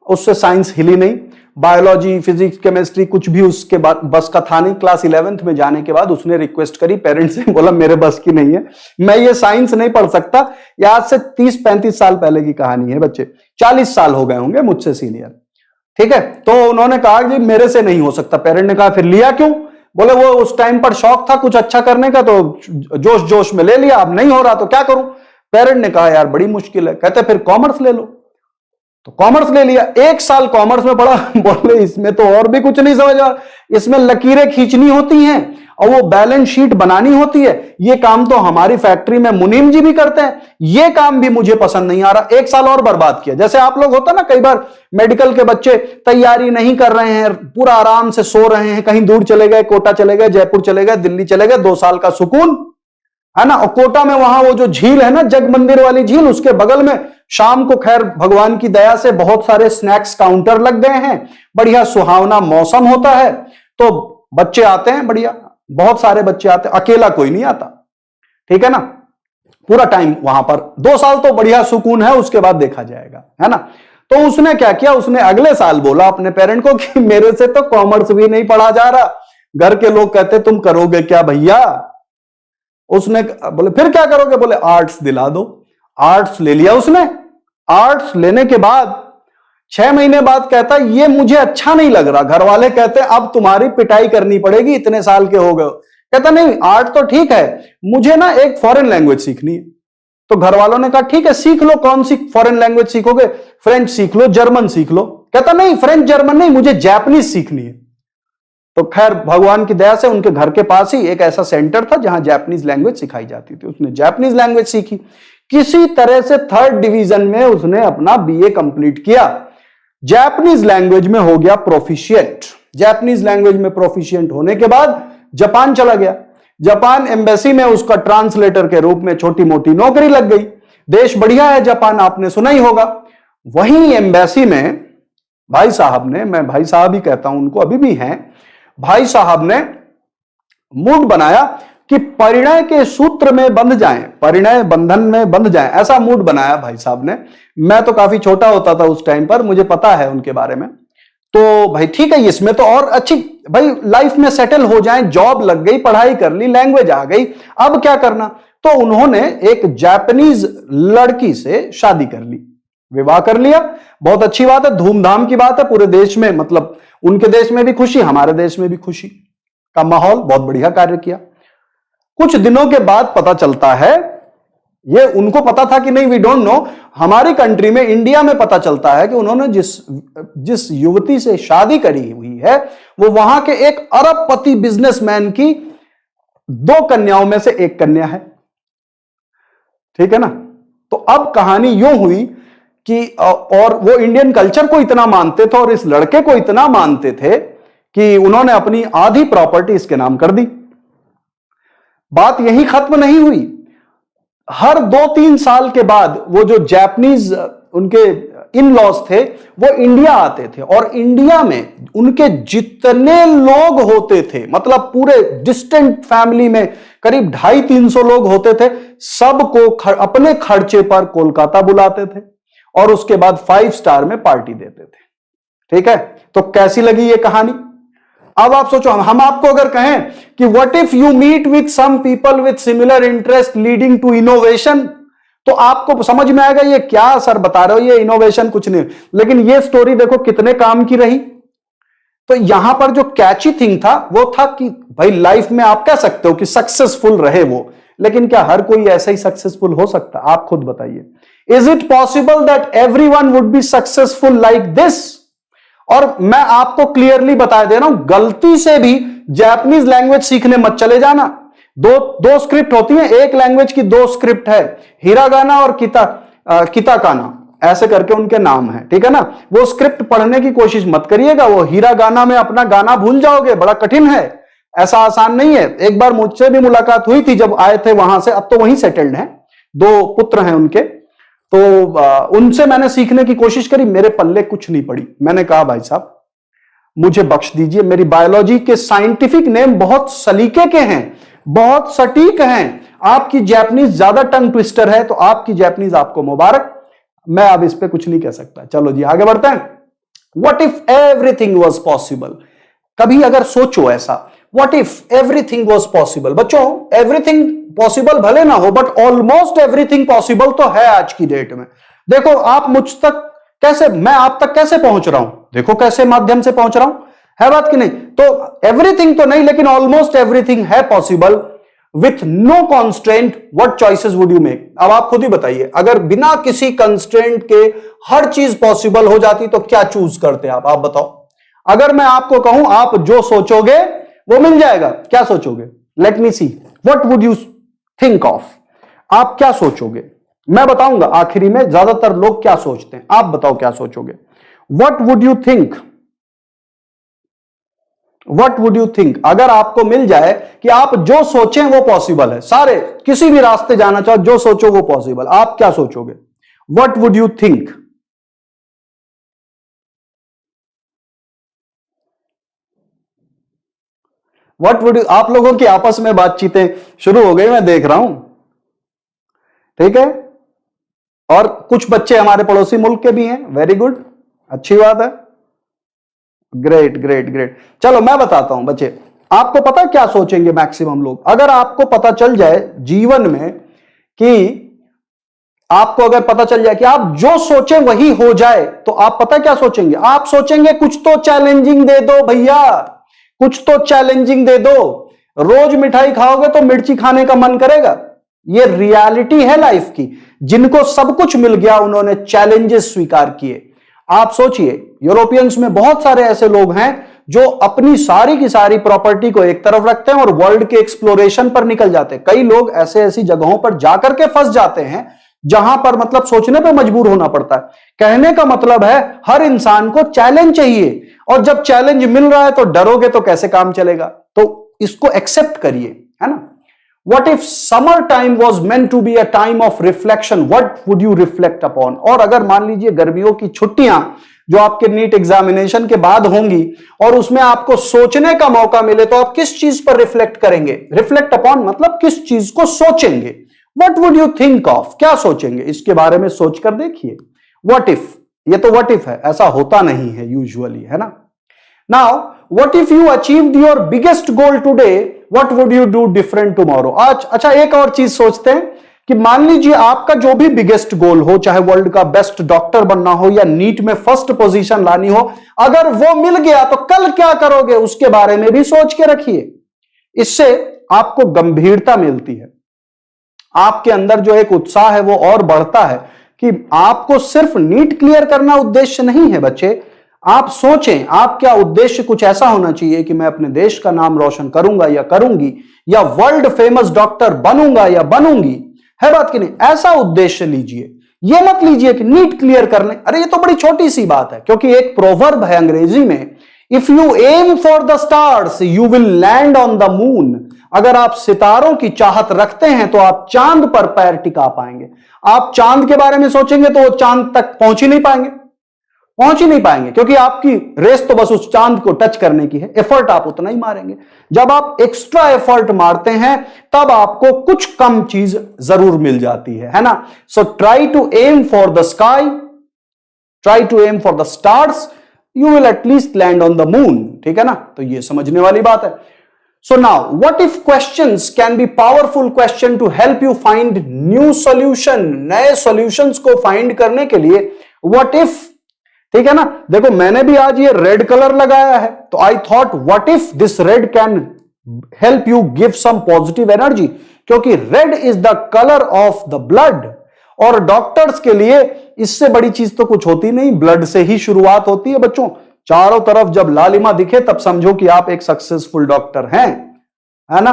उससे साइंस हिली नहीं, बायोलॉजी फिजिक्स केमिस्ट्री कुछ भी उसके बाद बस का था नहीं। क्लास 11th में जाने के बाद उसने रिक्वेस्ट करी पेरेंट्स से, बोला मेरे बस की नहीं है, मैं ये साइंस नहीं पढ़ सकता। ये आज से 30-35 साल पहले की कहानी है बच्चे, 40 साल हो गए होंगे मुझसे सीनियर, ठीक है। तो उन्होंने कहा कि मेरे से नहीं हो सकता। पेरेंट ने कहा फिर लिया क्यों? बोले वो उस टाइम पर शौक था कुछ अच्छा करने का, तो जोश जोश में ले लिया, अब नहीं हो रहा तो क्या करूं। पेरेंट ने कहा यार बड़ी मुश्किल है। कहते फिर कॉमर्स ले लो। तो कॉमर्स ले लिया, 1 साल कॉमर्स में पढ़ा। बोले इसमें तो और भी कुछ नहीं समझ आ, इसमें लकीरें खींचनी होती हैं और वो बैलेंस शीट बनानी होती है। ये काम तो हमारी फैक्ट्री में मुनीम जी भी करते हैं, ये काम भी मुझे पसंद नहीं आ रहा। 1 साल और बर्बाद किया। जैसे आप लोग होता ना, कई बार मेडिकल के बच्चे तैयारी नहीं कर रहे हैं, पूरा आराम से सो रहे हैं, कहीं दूर चले गए, कोटा चले गए, जयपुर चले गए, दिल्ली चले गए, 2 साल का सुकून, है ना। और कोटा में वहां वो जो झील है ना, जग मंदिर वाली झील, उसके बगल में शाम को खैर भगवान की दया से बहुत सारे स्नैक्स काउंटर लग गए हैं, बढ़िया सुहावना मौसम होता है, तो बच्चे आते हैं, बढ़िया बहुत सारे बच्चे आते हैं, अकेला कोई नहीं आता, ठीक है ना। पूरा टाइम वहां पर 2 साल तो बढ़िया सुकून है, उसके बाद देखा जाएगा, है ना। तो उसने क्या किया, उसने अगले साल बोला अपने पेरेंट को कि मेरे से तो कॉमर्स भी नहीं पढ़ा जा रहा, घर के लोग कहते तुम करोगे क्या भैया। उसने बोले फिर क्या करोगे? बोले आर्ट्स दिला दो। आर्ट्स ले लिया उसने। आर्ट्स लेने के बाद 6 महीने बाद कहता ये मुझे अच्छा नहीं लग रहा, घर वाले कहते अब तुम्हारी पिटाई करनी पड़ेगी, इतने साल के हो गए। कहता नहीं आर्ट तो ठीक है, मुझे ना एक फॉरेन लैंग्वेज सीखनी है। तो घर वालों ने कहा ठीक है सीख लो, कौन सी फॉरेन लैंग्वेज सीखोगे? फ्रेंच सीख लो, जर्मन सीख लो। कहता नहीं फ्रेंच जर्मन नहीं, मुझे जापानीज सीखनी है। तो खैर भगवान की दया से उनके घर के पास ही एक ऐसा सेंटर था जहां जापानीज लैंग्वेज सिखाई जाती थी। उसने जापानीज लैंग्वेज सीखी, किसी तरह से 3rd डिवीजन में उसने अपना बीए कंप्लीट किया। जापानीज लैंग्वेज में हो गया प्रोफिशिएंट। जापानीज लैंग्वेज में प्रोफिशिएंट होने के बाद जापान चला गया। जापान एम्बेसी में उसका ट्रांसलेटर के रूप में छोटी मोटी नौकरी लग गई। देश बढ़िया है जापान, आपने सुना ही होगा। वहीं एम्बेसी में भाई साहब ने, मैं भाई साहब ही कहता हूं उनको, अभी भी हैं, भाई साहब ने मूड बनाया कि परिणय के सूत्र में बंध जाएं, परिणय बंधन में बंध जाएं, ऐसा मूड बनाया भाई साहब ने। मैं तो काफी छोटा होता था उस टाइम पर, मुझे पता है उनके बारे में। तो भाई ठीक है, इसमें तो और अच्छी भाई लाइफ में सेटल हो जाएं, जॉब लग गई, पढ़ाई कर ली, लैंग्वेज आ गई, अब क्या करना। तो उन्होंने एक जापानीज लड़की से शादी कर ली, विवाह कर लिया। बहुत अच्छी बात है, धूमधाम की बात है, पूरे देश में, मतलब उनके देश में भी खुशी, हमारे देश में भी खुशी का माहौल, बहुत बढ़िया कार्य किया। कुछ दिनों के बाद पता चलता है, ये उनको पता था कि नहीं वी डोंट नो, हमारी कंट्री में, इंडिया में पता चलता है कि उन्होंने जिस युवती से शादी करी हुई है वो वहां के एक अरबपति बिजनेसमैन की 2 कन्याओं में से 1 कन्या है, ठीक है ना। तो अब कहानी यूं हुई कि और वो इंडियन कल्चर को इतना मानते थे और इस लड़के को इतना मानते थे कि उन्होंने अपनी आधी प्रॉपर्टी इसके नाम कर दी। बात यही खत्म नहीं हुई। हर 2-3 साल के बाद वो जो जापानीज उनके इन लॉज थे वो इंडिया आते थे और इंडिया में उनके जितने लोग होते थे, मतलब पूरे डिस्टेंट फैमिली में करीब 250-300 लोग होते थे, सबको अपने खर्चे पर कोलकाता बुलाते थे और उसके बाद 5 स्टार में पार्टी देते थे, ठीक है। तो कैसी लगी ये कहानी? अब आप सोचो, हम आपको अगर कहें कि what if you meet with some people with similar interest leading to innovation, तो आपको समझ में आएगा ये क्या सर बता रहे हो, ये इनोवेशन कुछ नहीं। लेकिन ये स्टोरी देखो कितने काम की रही। तो यहां पर जो कैची थिंग था वो था कि भाई लाइफ में आप कह सकते हो कि सक्सेसफुल रहे वो, लेकिन क्या हर कोई ऐसा ही सक्सेसफुल हो सकता? आप खुद बताइए। Is it possible that everyone would be successful like this? और मैं आपको क्लियरली बता दे रहा हूं, गलती से भी जापानीज लैंग्वेज सीखने मत चले जाना। दो स्क्रिप्ट होती है, एक लैंग्वेज की 2 स्क्रिप्ट है, हिरागाना और किताकाना, ऐसे करके उनके नाम है, ठीक है ना। वो स्क्रिप्ट पढ़ने की कोशिश मत करिएगा, वो हिरागाना में अपना गाना भूल जाओगे, बड़ा कठिन है, ऐसा आसान नहीं है। एक बार मुझसे भी मुलाकात हुई थी जब आए थे वहां से, अब तो वहीं सेटल्ड हैं, 2 पुत्र हैं उनके, तो उनसे मैंने सीखने की कोशिश करी, मेरे पल्ले कुछ नहीं पड़ी। मैंने कहा भाई साहब मुझे बख्श दीजिए, मेरी बायोलॉजी के साइंटिफिक नेम बहुत सलीके के हैं, बहुत सटीक हैं, आपकी जापानीज ज्यादा टंग ट्विस्टर है, तो आपकी जापानीज आपको मुबारक, मैं अब इस पे कुछ नहीं कह सकता। चलो जी आगे बढ़ते हैं। What if everything was possible? कभी अगर सोचो ऐसा, what if everything was possible? बच्चों एवरीथिंग पॉसिबल भले ना हो, बट ऑलमोस्ट एवरीथिंग पॉसिबल तो है आज की डेट में। देखो आप मुझ तक कैसे, मैं आप तक कैसे पहुंच रहा हूं, देखो कैसे माध्यम से पहुंच रहा हूं, है बात कि नहीं? तो एवरीथिंग तो नहीं, लेकिन ऑलमोस्ट एवरीथिंग है possible with no constraint. What choices would you make? अब आप खुद ही बताइए, अगर बिना किसी कंस्ट्रेंट के हर चीज पॉसिबल हो जाती तो क्या चूज करते आप बताओ। अगर मैं आपको कहूं आप जो सोचोगे वो मिल जाएगा, क्या सोचोगे? Let me see, what would you think of? आप क्या सोचोगे? मैं बताऊंगा आखिरी में ज्यादातर लोग क्या सोचते हैं, आप बताओ क्या सोचोगे। What would you think? What would you think अगर आपको मिल जाए कि आप जो सोचें वो पॉसिबल है, सारे किसी भी रास्ते जाना चाहो, जो सोचो वो पॉसिबल, आप क्या सोचोगे? What would you think? What would you, आप लोगों की आपस में बातचीतें शुरू हो गई, मैं देख रहा हूं, ठीक है। और कुछ बच्चे हमारे पड़ोसी मुल्क के भी हैं, वेरी गुड, अच्छी बात है, ग्रेट ग्रेट ग्रेट। चलो मैं बताता हूं बच्चे, आपको पता क्या सोचेंगे मैक्सिमम लोग? अगर आपको पता चल जाए जीवन में कि आपको अगर पता चल जाए कि आप जो सोचें वही हो जाए, तो आप पता क्या सोचेंगे? आप सोचेंगे कुछ तो चैलेंजिंग दे दो भैया, कुछ तो चैलेंजिंग दे दो। रोज मिठाई खाओगे तो मिर्ची खाने का मन करेगा, ये रियलिटी है लाइफ की। जिनको सब कुछ मिल गया उन्होंने चैलेंजेस स्वीकार किए। आप सोचिए, यूरोपियंस में बहुत सारे ऐसे लोग हैं जो अपनी सारी की सारी प्रॉपर्टी को एक तरफ रखते हैं और वर्ल्ड के एक्सप्लोरेशन पर निकल जाते हैं। कई लोग ऐसे ऐसी जगहों पर जाकर के फंस जाते हैं जहां पर मतलब सोचने पर मजबूर होना पड़ता है। कहने का मतलब है हर इंसान को चैलेंज चाहिए, और जब चैलेंज मिल रहा है तो डरोगे तो कैसे काम चलेगा? तो इसको एक्सेप्ट करिए, है ना। What if summer time was meant to be a time of reflection? What would you reflect upon? और अगर मान लीजिए गर्मियों की छुट्टियां जो आपके नीट एग्जामिनेशन के बाद होंगी और उसमें आपको सोचने का मौका मिले, तो आप किस चीज पर रिफ्लेक्ट करेंगे? रिफ्लेक्ट अपॉन मतलब किस चीज को सोचेंगे? What would you think of? क्या सोचेंगे? इसके बारे में सोचकर देखिए। What if, ये तो what if है, ऐसा होता नहीं है यूजुअली, है ना। Now, what if you achieved your biggest goal today? What would you do different tomorrow? आज अच्छा एक और चीज सोचते हैं कि मान लीजिए आपका जो भी बिगेस्ट गोल हो, चाहे वर्ल्ड का बेस्ट डॉक्टर बनना हो या नीट में फर्स्ट पोजीशन लानी हो, अगर वो मिल गया तो कल क्या करोगे उसके बारे में भी सोच के रखिए। इससे आपको गंभीरता मिलती है, आपके अंदर जो एक उत्साह है वो और बढ़ता है कि आपको सिर्फ नीट क्लियर करना उद्देश्य नहीं है बच्चे, आप सोचें, आपका उद्देश्य कुछ ऐसा होना चाहिए कि मैं अपने देश का नाम रोशन करूंगा या करूंगी, या वर्ल्ड फेमस डॉक्टर बनूंगा या बनूंगी, है बात कि नहीं? ऐसा उद्देश्य लीजिए। ये मत लीजिए कि नीट क्लियर कर लें, अरे ये तो बड़ी छोटी सी बात है। क्योंकि एक प्रोवर्ब है अंग्रेजी में, if you aim for the stars you will land on the moon. अगर आप सितारों की चाहत रखते हैं तो आप चांद पर पैर टिका पाएंगे। आप चांद के बारे में सोचेंगे तो वो चांद तक पहुंच ही नहीं पाएंगे, क्योंकि आपकी रेस तो बस उस चांद को टच करने की है। एफर्ट आप उतना ही मारेंगे। जब आप एक्स्ट्रा एफर्ट मारते हैं तब आपको कुछ कम चीज जरूर मिल जाती है ना? So try to aim for the sky, try to aim for the stars, you will at least land on the moon. ठीक है ना? तो ये समझने वाली बात है। So now what if questions can be powerful question to help you find new solution. नए सॉल्यूशंस को फाइंड करने के लिए व्हाट इफ, ठीक है ना? देखो मैंने भी आज ये रेड कलर लगाया है, तो I thought what if this red can help you give some positive energy, क्योंकि red is the colour of the blood. और डॉक्टर्स के लिए इससे बड़ी चीज तो कुछ होती नहीं, ब्लड से ही शुरुआत होती है बच्चों। चारों तरफ जब लालिमा दिखे तब समझो कि आप एक सक्सेसफुल डॉक्टर हैं, है ना?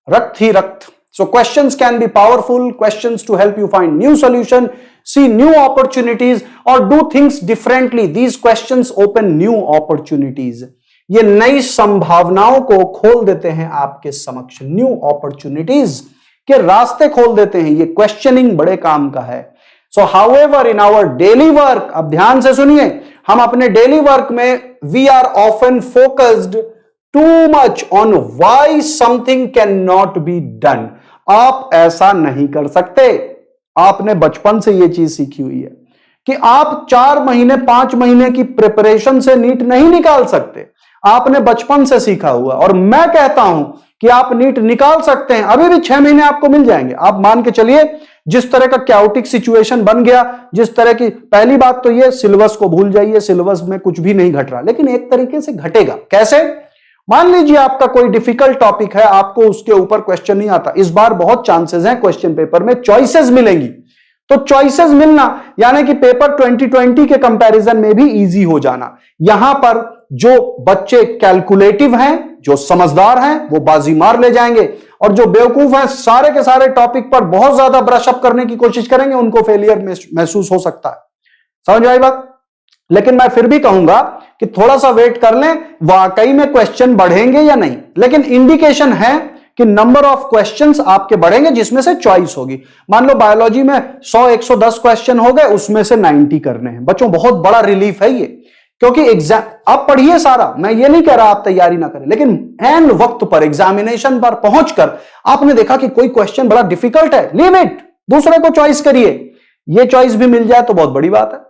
रक्त ही रक्त। So questions can be powerful, questions to help you find new solution, see new opportunities or do things differently. These questions open new opportunities. ये नई संभावनाओं को खोल देते हैं आपके समक्ष। न्यू अपॉर्चुनिटीज के रास्ते खोल देते हैं। ये क्वेश्चनिंग बड़े काम का है। So however in our daily work, अब ध्यान से सुनिए, हम अपने डेली वर्क में we are often focused too much on why something cannot be done. आप ऐसा नहीं कर सकते। आपने बचपन से यह चीज सीखी हुई है कि आप 4 महीने 5 महीने की प्रिपरेशन से नीट नहीं निकाल सकते। आपने बचपन से सीखा हुआ, और मैं कहता हूं कि आप नीट निकाल सकते हैं। अभी भी 6 महीने आपको मिल जाएंगे। आप मान के चलिए जिस तरह का कैओटिक सिचुएशन बन गया, जिस तरह की, पहली बात तो ये सिलेबस को भूल जाइए, सिलेबस में कुछ भी नहीं घट रहा, लेकिन एक तरीके से घटेगा। कैसे? मान लीजिए आपका कोई डिफिकल्ट टॉपिक है, आपको उसके ऊपर क्वेश्चन नहीं आता। इस बार बहुत चांसेस हैं क्वेश्चन पेपर में चॉइसेस मिलेंगी, तो चॉइसेस मिलना यानी कि पेपर 2020 के कंपैरिजन में भी इजी हो जाना। यहां पर जो बच्चे कैलकुलेटिव हैं, जो समझदार हैं, वो बाजी मार ले जाएंगे, और जो बेवकूफ हैं सारे के सारे टॉपिक पर बहुत ज्यादा ब्रश अप करने की कोशिश करेंगे, उनको फेलियर महसूस हो सकता है। समझ आई बात? लेकिन मैं फिर भी कहूंगा कि थोड़ा सा वेट कर लें, वाकई में क्वेश्चन बढ़ेंगे या नहीं। लेकिन इंडिकेशन है कि नंबर ऑफ क्वेश्चंस आपके बढ़ेंगे जिसमें से चॉइस होगी। मान लो बायोलॉजी में 100-110 क्वेश्चन हो गए, उसमें से 90 करने हैं। बच्चों बहुत बड़ा रिलीफ है ये, क्योंकि एग्जाम आप पढ़िए सारा, मैं ये नहीं कह रहा आप तैयारी ना करें, लेकिन एंड वक्त पर एग्जामिनेशन पर पहुंचकर आपने देखा कि कोई क्वेश्चन बड़ा डिफिकल्ट है, लीव इट, दूसरे को चॉइस करिए। ये चॉइस भी मिल जाए तो बहुत बड़ी बात है।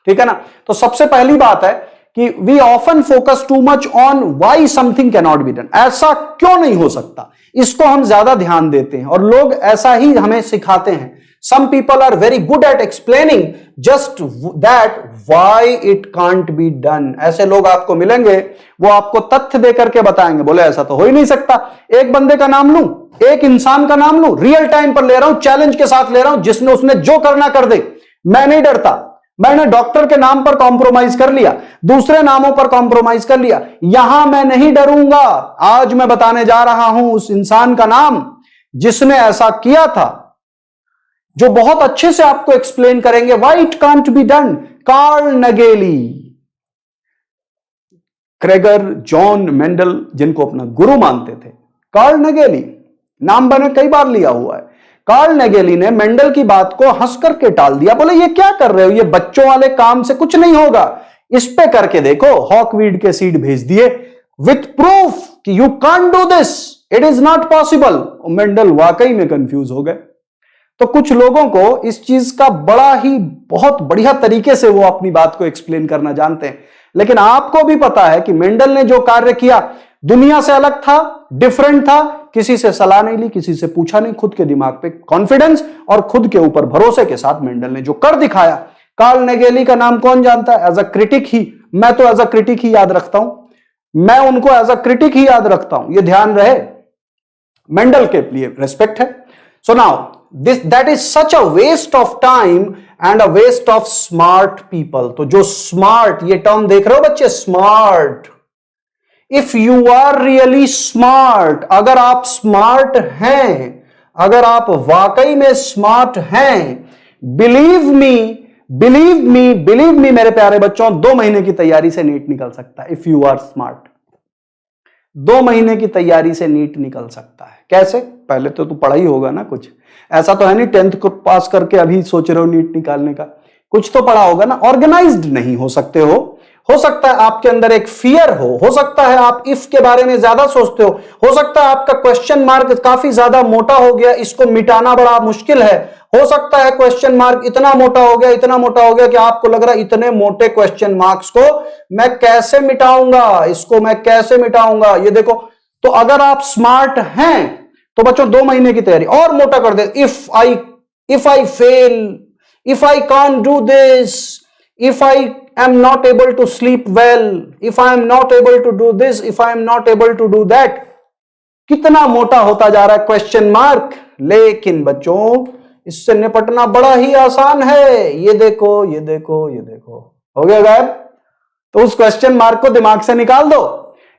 ठीक है ना? तो सबसे पहली बात है कि we often focus too much on why something can not be done. ऐसा क्यों नहीं हो सकता, इसको हम ज्यादा ध्यान देते हैं, और लोग ऐसा ही हमें सिखाते हैं। Some people are very good at explaining just that why it can't be done. ऐसे लोग आपको मिलेंगे, वो आपको तथ्य दे करके बताएंगे, बोले ऐसा तो हो ही नहीं सकता। एक बंदे का नाम लूं, एक इंसान का नाम लूं, रियल टाइम पर ले रहा हूं, चैलेंज के साथ ले रहा हूं, जिसने उसने जो करना कर दे। मैं नहीं डरता, मैंने डॉक्टर के नाम पर कॉम्प्रोमाइज कर लिया, दूसरे नामों पर कॉम्प्रोमाइज कर लिया, यहां मैं नहीं डरूंगा। आज मैं बताने जा रहा हूं उस इंसान का नाम जिसने ऐसा किया था, जो बहुत अच्छे से आपको एक्सप्लेन करेंगे why it can't be done. Karl Nageli, Gregor Johann Mendel जिनको अपना गुरु मानते थे, कार्ल नगेली नाम मैंने कई बार लिया हुआ है। कार्ल नगेली ने मेंडल की बात को हंस करके टाल दिया, बोले ये क्या कर रहे हो, ये बच्चों वाले काम से कुछ नहीं होगा, इस पे करके देखो। हॉकवीड के सीड भेज दिए विथ प्रूफ कि you can't do this, it is not possible. Mendel वाकई में कंफ्यूज हो गए। तो कुछ लोगों को इस चीज का बड़ा ही बहुत बढ़िया तरीके से वो अपनी बात को एक्सप्लेन करना जानते हैं। लेकिन आपको भी पता है कि मेंडल ने जो कार्य किया दुनिया से अलग था, डिफरेंट था, किसी से सलाह नहीं ली, किसी से पूछा नहीं, खुद के दिमाग पे कॉन्फिडेंस और खुद के ऊपर भरोसे के साथ मेंडल ने जो कर दिखाया। कार्ल नेगेली का नाम कौन जानता है? एज अ क्रिटिक ही, मैं तो एज अ क्रिटिक ही याद रखता हूं, मैं उनको एज अ क्रिटिक ही याद रखता हूं, ये ध्यान रहे। मेंडल के लिए रेस्पेक्ट है। So now that is such a waste of time and a waste of smart people. तो जो स्मार्ट, ये टर्म देख रहे हो बच्चे, smart, if you are really smart, अगर आप स्मार्ट हैं, अगर आप वाकई में स्मार्ट हैं, believe me, believe me, believe me मेरे प्यारे बच्चों, 2 महीने की तैयारी से नीट निकल सकता है। इफ यू आर स्मार्ट, 2 महीने की तैयारी से नीट निकल सकता है। कैसे? पहले तो पढ़ा ही होगा ना कुछ, ऐसा तो है नहीं 10th को पास करके अभी सोच रहे हो नीट निकालने का, कुछ तो पढ़ा होगा ना। ऑर्गेनाइज्ड नहीं हो सकते हो सकता है आपके अंदर एक फियर हो सकता है आप इफ के बारे में ज्यादा सोचते हो सकता है आपका क्वेश्चन मार्क काफी ज्यादा मोटा हो गया, इसको मिटाना बड़ा मुश्किल हो सकता है क्वेश्चन मार्क इतना मोटा हो गया कि आपको लग रहा है इतने मोटे क्वेश्चन मार्क्स को मैं कैसे मिटाऊंगा, इसको मैं कैसे मिटाऊंगा। ये देखो, तो अगर आप स्मार्ट हैं तो बच्चों 2 महीने की तैयारी और मोटा कर दे। If I fail, if I can't do this, if I am not able to sleep well, if I am not able to do this, if I am not able to do that, कितना मोटा होता जा रहा है question mark. लेकिन बच्चों इससे निपटना बड़ा ही आसान है। ये देखो, ये देखो, ये देखो, हो गया गायब। तो उस क्वेश्चन मार्क को दिमाग से निकाल दो।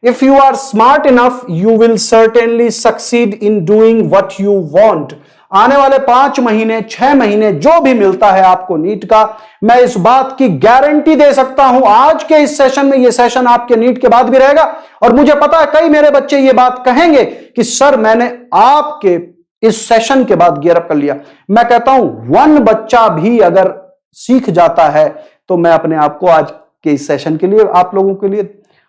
If you are smart enough, you will certainly succeed in doing what you want. आने वाले 5 महीने 6 महीने जो भी मिलता है आपको नीट का, मैं इस बात की गारंटी दे सकता हूं। आज के इस सेशन में, ये सेशन आपके नीट के बाद भी रहेगा, और मुझे पता है कई मेरे बच्चे ये बात कहेंगे कि सर मैंने आपके इस सेशन के बाद गियर अप कर लिया। मैं कहता हूं 1 बच्चा भी अगर सीख जाता है तो मैं अपने आप को आज के इस सेशन के लिए, आप लोगों के लिए,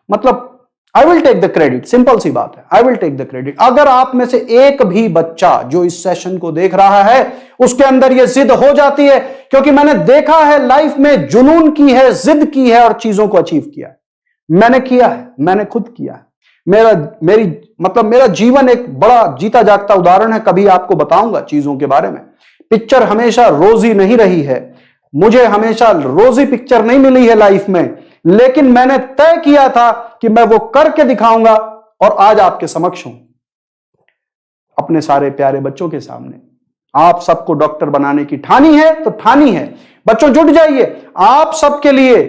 मतलब I will take the credit. Simple सी बात है, I will take the credit. अगर आप में से एक भी बच्चा जो इस सेशन को देख रहा है उसके अंदर यह जिद हो जाती है, क्योंकि मैंने देखा है लाइफ में, जुनून की है, जिद की है और चीजों को अचीव किया है। मैंने किया है, मैंने खुद किया है। मेरा जीवन एक बड़ा जीता जागता उदाहरण है। कभी आपको बताऊंगा चीजों के बारे में। पिक्चर हमेशा रोजी नहीं रही है, मुझे हमेशा रोजी पिक्चर नहीं मिली है लाइफ में, लेकिन मैंने तय किया था कि मैं वो करके दिखाऊंगा, और आज आपके समक्ष हूं अपने सारे प्यारे बच्चों के सामने। आप सबको डॉक्टर बनाने की ठानी है तो ठानी है। बच्चों जुट जाइए आप सबके लिए।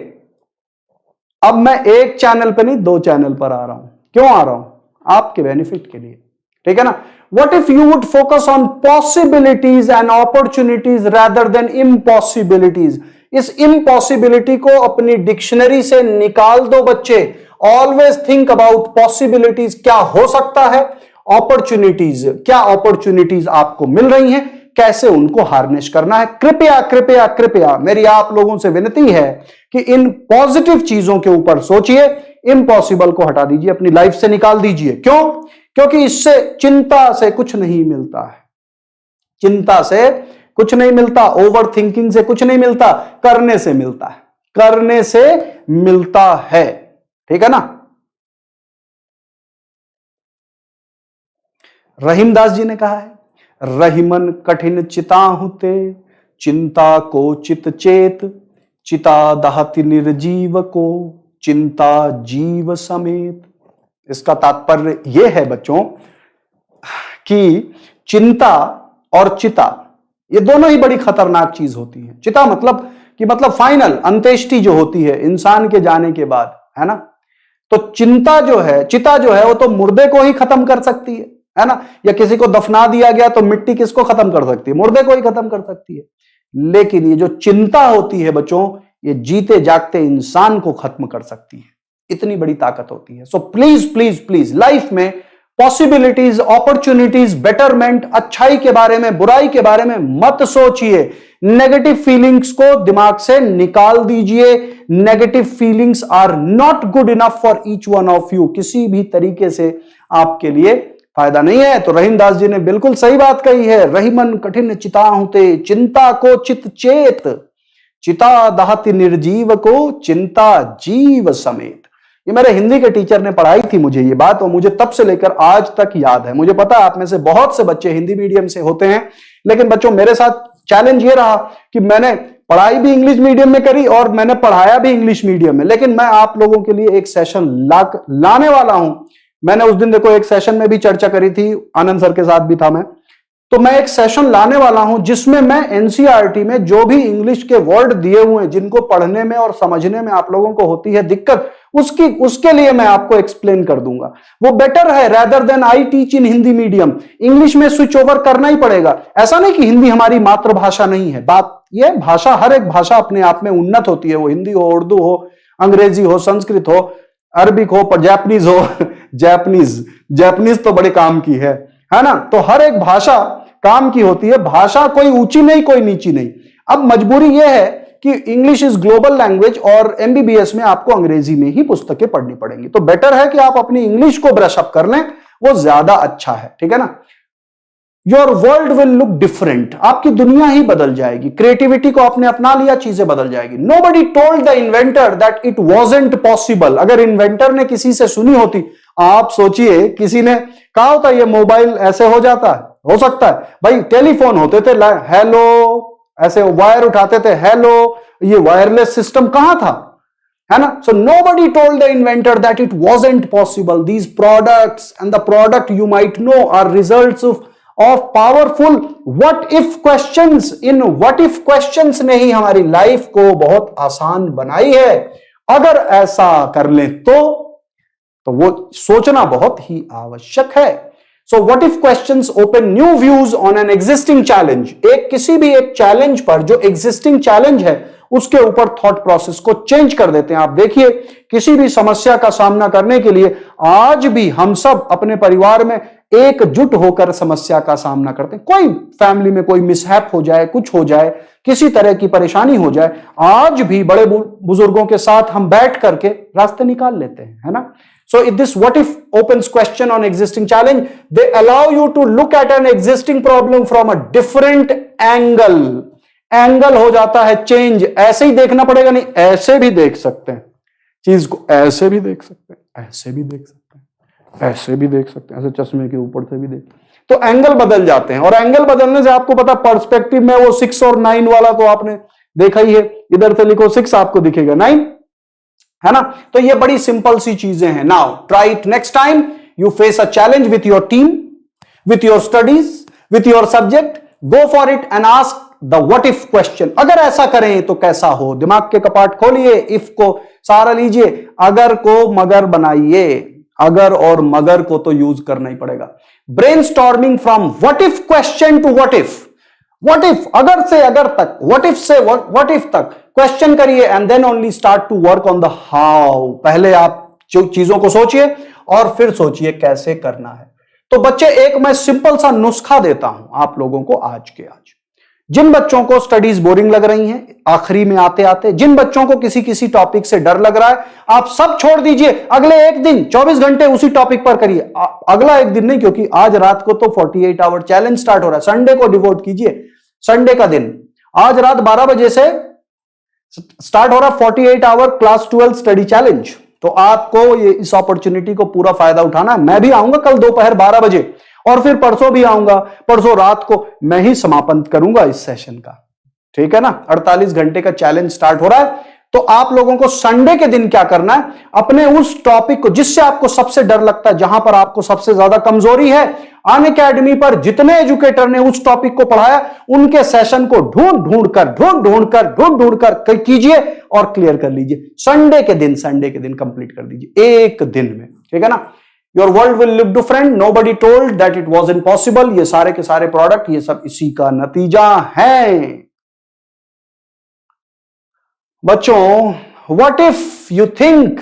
अब मैं एक चैनल पे नहीं 2 चैनल पर आ रहा हूं। क्यों आ रहा हूं? आपके बेनिफिट के लिए, ठीक है ना। What if you would focus on possibilities and opportunities rather than impossibilities? इस impossibility को अपनी डिक्शनरी से निकाल दो बच्चे। Always think about possibilities, क्या हो सकता है, opportunities, क्या opportunities आपको मिल रही हैं, कैसे उनको हार्नेस करना है। कृपया कृपया कृपया मेरी आप लोगों से विनती है कि इन पॉजिटिव चीजों के ऊपर सोचिए, इम्पॉसिबल को हटा दीजिए, अपनी लाइफ से निकाल दीजिए। क्यों? क्योंकि इससे चिंता से कुछ नहीं मिलता है, चिंता से कुछ नहीं मिलता, ओवर थिंकिंग से कुछ नहीं मिलता, करने से मिलता है, करने से मिलता है, ठीक है ना। रहीमदास जी ने कहा है, रहीमन कठिन चिताहु ते, चिंता को चित चेत, चिता दहति निर्जीव को, चिंता जीव समेत। इसका तात्पर्य यह है बच्चों कि चिंता और चिता ये दोनों ही बड़ी खतरनाक चीज होती है। चिता मतलब फाइनल अंत्येष्टि जो होती है इंसान के जाने के बाद, है ना। तो चिंता जो है, चिता जो है, वो तो मुर्दे को ही खत्म कर सकती है ना। या किसी को दफना दिया गया तो मिट्टी किसको खत्म कर सकती है? मुर्दे को ही खत्म कर सकती है। लेकिन ये जो चिंता होती है बच्चों, ये जीते जागते इंसान को खत्म कर सकती है। इतनी बड़ी ताकत होती है। So please please please life में पॉसिबिलिटीज, अपॉर्चुनिटीज, बेटरमेंट, अच्छाई के बारे में, बुराई के बारे में मत सोचिए। नेगेटिव फीलिंग्स को दिमाग से निकाल दीजिए। Negative feelings are not good enough for each one of you. किसी भी तरीके से आपके लिए फायदा नहीं है। तो रहीमदास जी ने बिल्कुल सही बात कही है, रहीमन कठिन चिताहु ते, चिंता को चित चेत, चिता दहति निर्जीव को, चिंता जीव समेत। ये मेरे हिंदी के टीचर ने पढ़ाई थी मुझे ये बात, और मुझे तब से लेकर आज तक याद है। मुझे पता है आप में से बहुत से बच्चे हिंदी मीडियम से होते हैं, लेकिन बच्चों मेरे साथ चैलेंज ये रहा कि मैंने पढ़ाई भी इंग्लिश मीडियम में करी और मैंने पढ़ाया भी इंग्लिश मीडियम में। लेकिन मैं आप लोगों के लिए एक सेशन लाने वाला हूं। मैंने उस दिन देखो एक सेशन में भी चर्चा करी थी, आनंद सर के साथ भी था मैं, तो मैं एक सेशन लाने वाला हूं जिसमें मैं एनसीईआरटी में जो भी इंग्लिश के वर्ड दिए हुए हैं जिनको पढ़ने में और समझने में आप लोगों को होती है दिक्कत, उसके लिए मैं आपको एक्सप्लेन कर दूंगा। वो बेटर है rather than I teach in Hindi medium. English में स्विच ओवर करना ही पड़ेगा। ऐसा नहीं कि हिंदी हमारी मातृभाषा नहीं है, बात ये भाषा, हर एक भाषा अपने आप में उन्नत होती है, वो हिंदी हो, उर्दू हो, अंग्रेजी हो, संस्कृत हो, अरबिक हो, जापानीज हो जापानीज तो बड़े काम की है ना। तो हर एक भाषा काम की होती है, भाषा कोई ऊंची नहीं कोई नीची नहीं। अब मजबूरी यह है कि इंग्लिश इज ग्लोबल लैंग्वेज और एमबीबीएस में आपको अंग्रेजी में ही पुस्तकें पढ़नी पड़ेंगी, तो बेटर है कि आप अपनी इंग्लिश को ब्रश अप कर लें, वो ज्यादा अच्छा है, ठीक है ना। Your world will look different, आपकी दुनिया ही बदल जाएगी। क्रिएटिविटी को आपने अपना लिया, चीजें बदल जाएगी। Nobody told the inventor that it wasn't possible. अगर इन्वेंटर ने किसी से सुनी होती, आप सोचिए किसी ने कहा होता ये मोबाइल ऐसे हो जाता है, हो सकता है भाई। टेलीफोन होते थे, हेलो ऐसे वायर उठाते थे, हेलो, ये वायरलेस सिस्टम कहां था, है ना। So nobody told the inventor that it wasn't possible. These products and the product you might know are results of powerful what if questions. इन व्हाट इफ क्वेश्चंस ने ही हमारी लाइफ को बहुत आसान बनाई है। अगर ऐसा कर ले तो वो सोचना बहुत ही आवश्यक है। So what if questions open new views on an existing challenge. किसी भी एक चैलेंज पर, जो एग्जिस्टिंग चैलेंज है उसके ऊपर थॉट प्रोसेस को चेंज कर देते हैं। आप देखिए किसी भी समस्या का सामना करने के लिए आज भी हम सब अपने परिवार में एकजुट होकर समस्या का सामना करते हैं। कोई फैमिली में कोई मिसहैप हो जाए, कुछ हो जाए, किसी तरह की परेशानी हो जाए, आज भी बड़े बुजुर्गों के साथ हम बैठ करके रास्ते निकाल लेते हैं, है ना। So if this what if opens question on existing challenge, they allow you to look at an existing problem from a different angle. Angle हो जाता है चेंज। ऐसे ही देखना पड़ेगा नहीं, ऐसे भी देख सकते हैं चीज को, ऐसे भी देख सकते हैं, ऐसे भी देख सकते हैं, ऐसे भी देख सकते हैं, ऐसे चश्मे के ऊपर से भी देख, तो एंगल बदल जाते हैं। और एंगल बदलने से आपको पता, पर्सपेक्टिव में वो 6 और 9 वाला तो आपने देखा ही है। इधर से लिखो 6, आपको दिखेगा 9, है ना। तो ये बड़ी सिंपल सी चीजें हैं। Now try it next time you face a challenge with your team, with your studies, with your subject, go for it and ask the what if question. अगर ऐसा करें तो कैसा हो। दिमाग के कपाट खोलिए, इफ को सारा लीजिए, अगर को मगर बनाइए। अगर और मगर को तो यूज करना ही पड़ेगा। Brainstorming from what if question to what if. What if, अगर से अगर तक, व्हाट इफ से व्हाट इफ तक क्वेश्चन करिए and then only start to work on the how. पहले आप चीजों को सोचिए और फिर सोचिए कैसे करना है। तो बच्चे, एक मैं सिंपल सा नुस्खा देता हूं आप लोगों को आज के आज। जिन बच्चों को स्टडीज बोरिंग लग रही हैं आखिरी में आते आते, जिन बच्चों को किसी टॉपिक से डर लग रहा है, आप सब छोड़ दीजिए। अगले एक दिन 24 घंटे उसी टॉपिक पर करिए। अगला एक दिन नहीं, क्योंकि आज रात को तो 48 आवर चैलेंज स्टार्ट हो रहा है। संडे को डिवोट कीजिए, संडे का दिन आज रात 12 बजे से स्टार्ट हो रहा 48 आवर क्लास 12 स्टडी चैलेंज। तो आपको ये इस अपॉर्चुनिटी को पूरा फायदा उठाना है। मैं भी आऊंगा कल दोपहर 12 बजे और फिर परसों भी आऊंगा। परसों रात को मैं ही समापन करूंगा इस सेशन का, ठीक है ना। 48 घंटे का चैलेंज स्टार्ट हो रहा है। तो आप लोगों को संडे के दिन क्या करना है, अपने उस टॉपिक को जिससे आपको सबसे डर लगता है, जहां पर आपको सबसे ज्यादा कमजोरी है, अनअकैडमी पर जितने एजुकेटर ने उस टॉपिक को पढ़ाया उनके सेशन को ढूंढ ढूंढ कर कीजिए और क्लियर कर लीजिए। संडे के दिन कंप्लीट कर दीजिए एक दिन में, ठीक है ना। Your world will look different, nobody told that it was impossible. ये सारे के सारे प्रोडक्ट, ये सब इसी का नतीजा है बच्चों। What if you think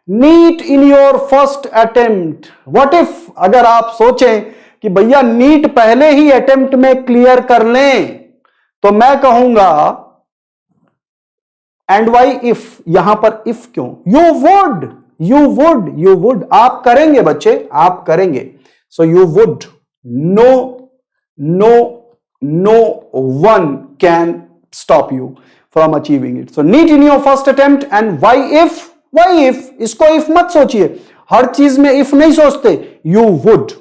NEET in your first attempt. What if, अगर आप सोचें कि भैया नीट पहले ही अटेम्प्ट में क्लियर कर लें, तो मैं कहूंगा एंड वाई इफ, यहां पर इफ क्यों, यू वुड, आप करेंगे बच्चे, आप करेंगे। So you would, no one can stop you from achieving it. So NEET in your first attempt. And why if, इसको if मत सोचिए, हर चीज में if नहीं सोचते, you would.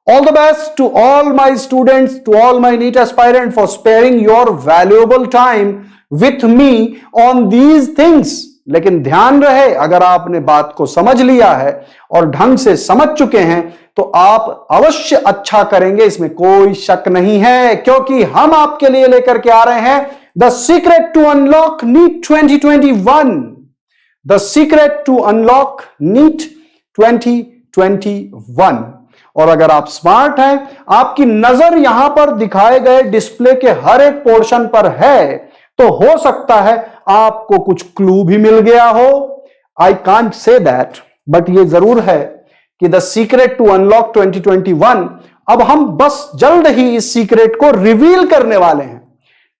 All the best to all my students, to all my NEET aspirant for sparing your valuable time with me on these things. लेकिन ध्यान रहे, अगर आपने बात को समझ लिया है और ढंग से समझ चुके हैं तो आप अवश्य अच्छा करेंगे, इसमें कोई शक नहीं है, क्योंकि हम आपके लिए लेकर के आ रहे हैं the secret to unlock NEET 2021। The secret to unlock NEET 2021। और अगर आप स्मार्ट हैं, आपकी नजर यहां पर दिखाए गए डिस्प्ले के हर एक पोर्शन पर है, तो हो सकता है आपको कुछ क्लू भी मिल गया हो। I can't say that, but ये जरूर है कि द सीक्रेट टू अनलॉक 2021, अब हम बस जल्द ही इस सीक्रेट को रिवील करने वाले हैं।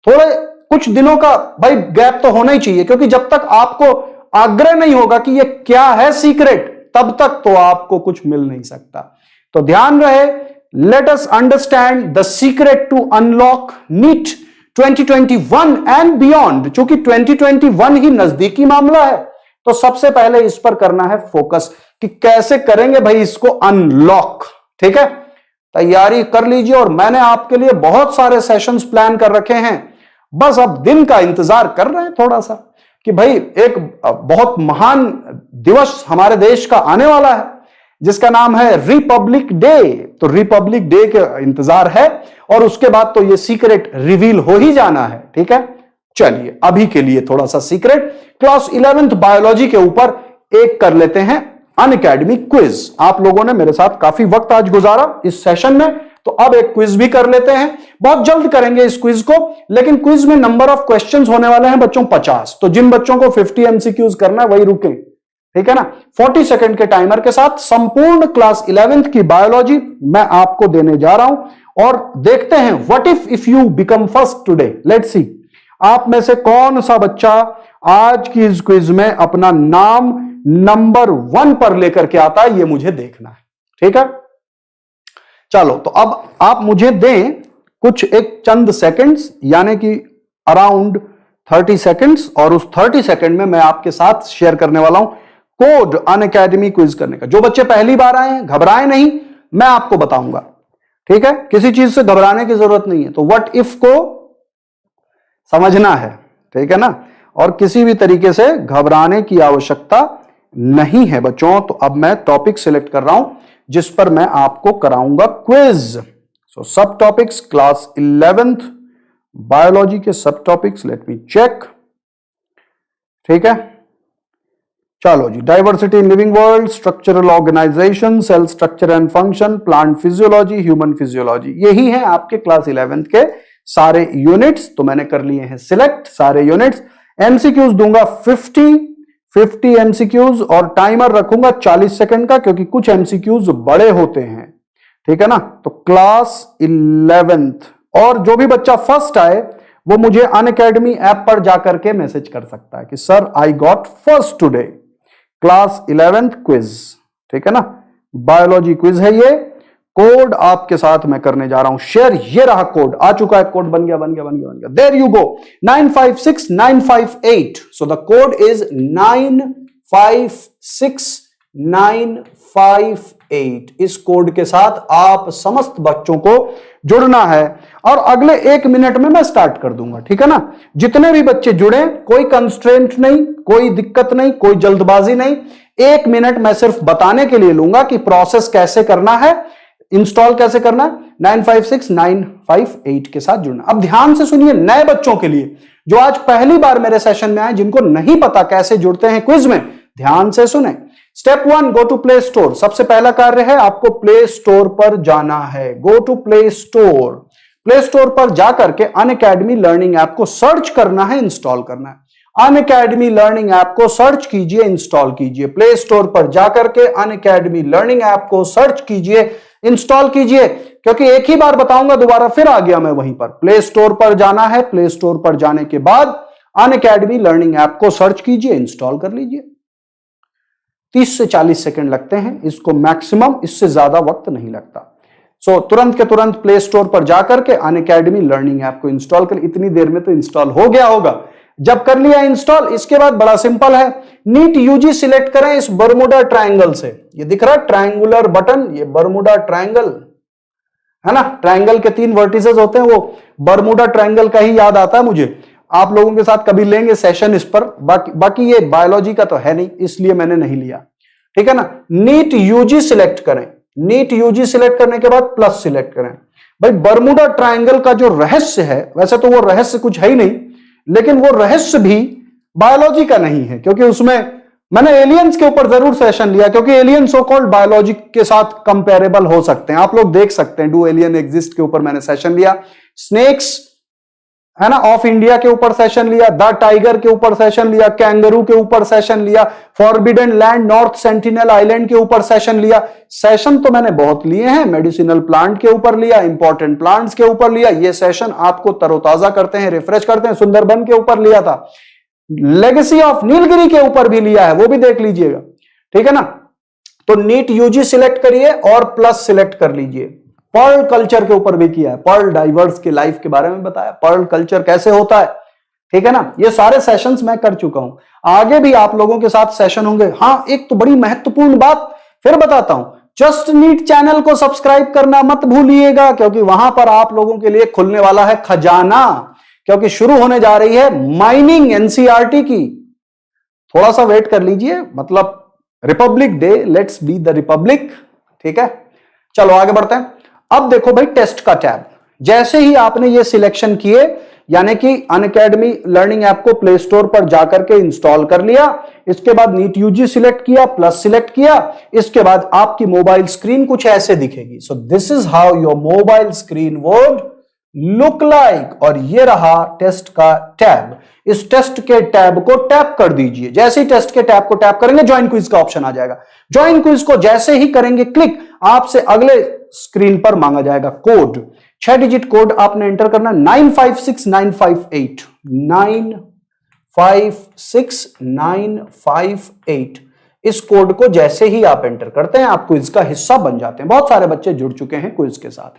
थोड़े कुछ दिनों का भाई गैप तो होना ही चाहिए, क्योंकि जब तक आपको आग्रह नहीं होगा कि ये क्या है सीक्रेट, तब तक तो आपको कुछ मिल नहीं सकता। तो ध्यान रहे, let us understand the secret to unlock NEET 2021 and beyond. चूंकि 2021 ही नजदीकी मामला है, तो सबसे पहले इस पर करना है फोकस कि कैसे करेंगे भाई इसको अनलॉक। ठीक है, तैयारी कर लीजिए, और मैंने आपके लिए बहुत सारे सेशंस प्लान कर रखे हैं। बस अब दिन का इंतजार कर रहे हैं थोड़ा सा कि भाई एक बहुत महान दिवस हमारे देश का आने वाला है, जिसका नाम है रिपब्लिक डे। तो रिपब्लिक डे के इंतजार है, और उसके बाद तो ये सीक्रेट रिवील हो ही जाना है। ठीक है, चलिए अभी के लिए थोड़ा सा सीक्रेट क्लास 11th बायोलॉजी के ऊपर एक कर लेते हैं अनअकैडमी क्विज। आप लोगों ने मेरे साथ काफी वक्त आज गुजारा इस सेशन में, तो अब एक क्विज भी कर लेते हैं। बहुत जल्द करेंगे इस क्विज को, लेकिन क्विज में नंबर ऑफ क्वेश्चंस होने वाले हैं बच्चों 50। तो जिन बच्चों को 50 एमसीक्यूज करना है वही रुकें, ठीक है ना। 40 सेकंड के टाइमर के साथ संपूर्ण क्लास 11th की बायोलॉजी मैं आपको देने जा रहा हूं, और देखते हैं what if you become first today. Let's see, आप में से कौन सा बच्चा आज की इस क्विज में अपना नाम नंबर 1 पर लेकर के आता है, ये मुझे देखना है। ठीक है, चलो तो अब आप मुझे दें कुछ एक चंद सेकंड्स, यानी कि अराउंड 30 सेकंड्स, और उस 30 सेकंड में मैं आपके साथ शेयर करने वाला हूं कोड अनअकैडमी क्विज करने का। जो बच्चे पहली बार आए हैं घबराएं नहीं, मैं आपको बताऊंगा। ठीक है, किसी चीज से घबराने की जरूरत नहीं है। तो व्हाट इफ को समझना है, ठीक है ना, और किसी भी तरीके से घबराने की आवश्यकता नहीं है बच्चों। तो अब मैं टॉपिक सिलेक्ट कर रहा हूं जिस पर मैं आपको कराऊंगा क्विज। सो सब टॉपिक्स क्लास 11th बायोलॉजी के सब टॉपिक्स, लेट मी चेक। ठीक है, चलो जी, diversity in living world, structural organisation, cell structure and function, plant physiology, human physiology, यही है आपके क्लास 11th के सारे यूनिट्स। तो मैंने कर लिए हैं सिलेक्ट सारे यूनिट्स। एमसीक्यूज दूंगा 50 एमसीक्यूज, और टाइमर रखूंगा 40 सेकंड का, क्योंकि कुछ एमसीक्यूज बड़े होते हैं। ठीक है ना, तो क्लास 11th, और जो भी बच्चा फर्स्ट आए वो मुझे अनअकैडमी ऐप पर जाकर के मैसेज कर सकता है कि sir I got first today, class 11th quiz. ठीक है ना, बायोलॉजी क्विज है ये। कोड आपके साथ मैं करने जा रहा हूं शेयर। ये रहा कोड, आ चुका है, कोड बन गया। There you go, 956958। So the code is 956958। इस कोड के साथ आप समस्त बच्चों को जुड़ना है, और अगले 1 मिनट में मैं स्टार्ट कर दूंगा। ठीक है ना, जितने भी बच्चे जुड़े, कोई कंस्ट्रेंट नहीं, कोई दिक्कत नहीं, कोई जल्दबाजी नहीं। 1 मिनट मैं सिर्फ बताने के लिए लूंगा कि प्रोसेस कैसे करना है, इंस्टॉल कैसे करना है। 956958 के साथ जुड़ना। अब ध्यान से सुनिए, नए बच्चों के लिए जो आज पहली बार मेरे सेशन में आए, जिनको नहीं पता कैसे जुड़ते हैं क्विज में, ध्यान से सुने। Step 1, go to play store. सबसे पहला कार्य है आपको प्ले स्टोर पर जाना है। Go to play store. Play store पर जाकर के अनअकैडमी लर्निंग ऐप को सर्च करना है, इंस्टॉल करना है। अनअकैडमी लर्निंग ऐप को सर्च कीजिए, इंस्टॉल कीजिए। प्ले स्टोर पर जाकर के अनअकैडमी लर्निंग ऐप को सर्च कीजिए, इंस्टॉल कीजिए, क्योंकि एक ही बार बताऊंगा, दोबारा फिर आ गया मैं वहीं पर। प्ले स्टोर पर जाना है। प्ले स्टोर पर जाने के बाद अनअकैडमी लर्निंग ऐप को सर्च कीजिए, इंस्टॉल कर लीजिए। 30 से 40 सेकंड लगते हैं इसको मैक्सिमम, इससे ज्यादा वक्त नहीं लगता। सो तुरंत के तुरंत प्ले स्टोर पर जाकर के अनअकैडमी लर्निंग ऐप को इंस्टॉल कर। इतनी देर में तो इंस्टॉल हो गया होगा। जब कर लिया इंस्टॉल, इसके बाद बड़ा सिंपल है, नीट यूजी सिलेक्ट करें इस बर्मुडा ट्रायंगल से। ये दिख रहा है ट्रायंगुलर बटन, ये बर्मुडा ट्रायंगल है ना। ट्रायंगल के 3 वर्टिसेस होते हैं, वो बर्मुडा ट्रायंगल का ही याद आता है मुझे। आप लोगों के साथ कभी लेंगे सेशन इस पर, बाकी ये बायोलॉजी का तो है नहीं, इसलिए मैंने नहीं लिया। ठीक है ना, नीट यूजी सिलेक्ट करें। नीट यूजी सिलेक्ट करने के बाद प्लस सिलेक्ट करें। भाई बर्मुडा ट्रायंगल का जो रहस्य है, वैसे तो वो रहस्य कुछ है ही नहीं, लेकिन वो रहस्य भी बायोलॉजी का नहीं है, क्योंकि उसमें मैंने एलियंस के ऊपर जरूर सेशन लिया, क्योंकि एलियन सो कॉल्ड बायोलॉजी के साथ कंपेरेबल हो सकते हैं। आप लोग देख सकते हैं, डू एलियन एग्जिस्ट के ऊपर मैंने सेशन लिया, स्नेक्स है ना ऑफ इंडिया के ऊपर सेशन लिया, द टाइगर के ऊपर सेशन लिया, कैंगरू के ऊपर सेशन लिया, forbidden land north sentinel island के ऊपर सेशन लिया। सेशन तो मैंने बहुत लिए हैं, मेडिसिनल प्लांट के ऊपर लिया, इंपॉर्टेंट प्लांट्स के ऊपर लिया। ये सेशन आपको तरोताजा करते हैं, रिफ्रेश करते हैं। सुंदरबन के ऊपर लिया था, लेगेसी ऑफ नीलगिरी के ऊपर भी लिया है, वो भी देख लीजिएगा, ठीक है ना। तो नीट यूजी सिलेक्ट करिए और प्लस सिलेक्ट कर लीजिए। पर्ल कल्चर के ऊपर भी किया है, पर्ल डाइवर्स की लाइफ के बारे में बताया, पर्ल कल्चर कैसे होता है, ठीक है ना। ये सारे सेशंस मैं कर चुका हूं, आगे भी आप लोगों के साथ सेशन होंगे। हाँ, एक तो बड़ी महत्वपूर्ण बात फिर बताता हूं, जस्ट नीट चैनल को सब्सक्राइब करना मत भूलिएगा, क्योंकि वहां पर आप लोगों के लिए खुलने वाला है खजाना, क्योंकि शुरू होने जा रही है माइनिंग एनसीईआरटी की। थोड़ा सा वेट कर लीजिए, मतलब Republic day, let's be the Republic, ठीक है। चलो आगे बढ़ते हैं। अब देखो भाई, टेस्ट का टैब जैसे ही आपने ये सिलेक्शन किए, यानी कि अनअकैडमी लर्निंग ऐप को प्ले स्टोर पर जाकर के इंस्टॉल कर लिया, इसके बाद नीट यूजी सिलेक्ट किया, प्लस सिलेक्ट किया, इसके बाद आपकी मोबाइल स्क्रीन कुछ ऐसे दिखेगी। So this is how your mobile screen would look like. और ये रहा टेस्ट का टैब। इस टेस्ट के टैब को टैप कर दीजिए। जैसे ही टेस्ट के टैब को टैप करेंगे, ज्वाइन क्विज का ऑप्शन आ जाएगा। ज्वाइन क्विज को जैसे ही करेंगे क्लिक, आपसे अगले स्क्रीन पर मांगा जाएगा कोड, 6 डिजिट कोड आपने एंटर करना, 956958 956958। इस कोड को जैसे ही आप एंटर करते हैं, आप क्विज का हिस्सा बन जाते हैं। बहुत सारे बच्चे जुड़ चुके हैं क्विज के साथ,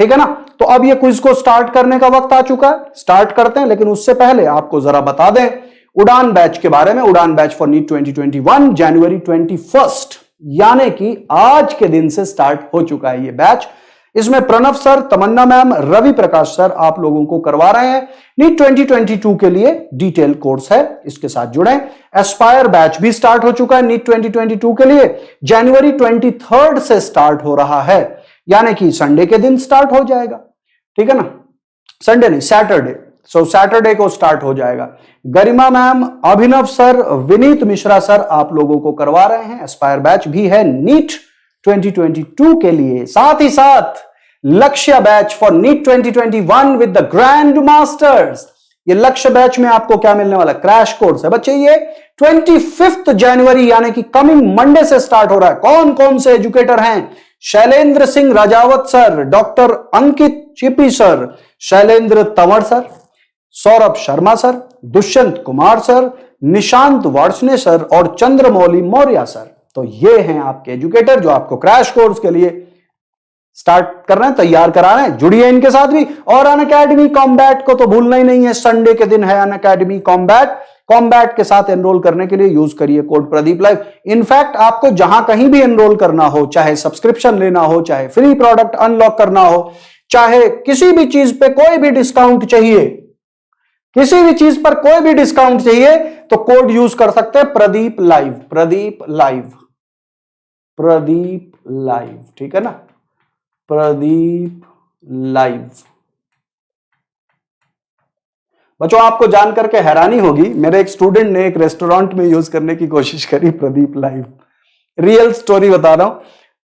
ठीक है ना। तो अब ये क्विज को स्टार्ट करने का वक्त आ चुका है, स्टार्ट करते हैं। लेकिन उससे पहले आपको जरा बता दें उड़ान बैच के बारे में। उड़ान बैच फॉर नीट 2021 जनवरी 21, यानी कि आज के दिन से स्टार्ट हो चुका है ये बैच। इसमें प्रणव सर, तमन्ना मैम, रवि प्रकाश सर आप लोगों को करवा रहे हैं। नीट 2022 के लिए डिटेल कोर्स है, इसके साथ जुड़े। एस्पायर बैच भी स्टार्ट हो चुका है नीट 2022 के लिए, जनवरी 23 से स्टार्ट हो रहा है, यानी कि संडे के दिन स्टार्ट हो जाएगा, ठीक है ना। संडे नहीं, सैटरडे, सो सैटरडे को स्टार्ट हो जाएगा। गरिमा मैम, अभिनव सर, विनीत मिश्रा सर आप लोगों को करवा रहे हैं। एस्पायर बैच भी है नीट 2022 के लिए। साथ ही साथ Lakshya batch for NEET 2021 with the grand masters. ये लक्ष्य बैच में आपको क्या मिलने वाला, क्रैश कोर्स है बच्चे। ये 25 जनवरी यानी कि कमिंग मंडे से स्टार्ट हो रहा है। कौन कौन से एजुकेटर हैं? Shailendra Singh Rajawat sir, doctor Ankit Chipi sir, Shailendra Tanwar sir, Saurabh Sharma sir, Dushyant Kumar sir, Nishant Varshney sir और चंद्रमौली मौर्य सर। तो ये हैं आपके एजुकेटर जो आपको क्रैश कोर्स के लिए स्टार्ट कर रहे हैं, तैयार करा रहे हैं। जुड़िए इनके साथ भी। और अनअकैडमी कॉम्बैट को तो भूलना ही नहीं है, संडे के दिन है अनअकैडमी कॉम्बैट। कॉम्बैट के साथ एनरोल करने के लिए यूज करिए कोड प्रदीप लाइव। इनफैक्ट आपको जहां कहीं भी एनरोल करना हो, चाहे सब्सक्रिप्शन लेना हो, चाहे फ्री प्रोडक्ट अनलॉक करना हो, चाहे किसी भी चीज पे कोई भी डिस्काउंट चाहिए, किसी भी चीज पर कोई भी डिस्काउंट चाहिए, तो कोड यूज कर सकते हैं Pradeep live, Pradeep live, Pradeep live, ठीक है ना, प्रदीप लाइव। बच्चों आपको जान करके हैरानी होगी, मेरे एक स्टूडेंट ने एक रेस्टोरेंट में यूज करने की कोशिश करी प्रदीप लाइव। रियल स्टोरी बता रहा हूं।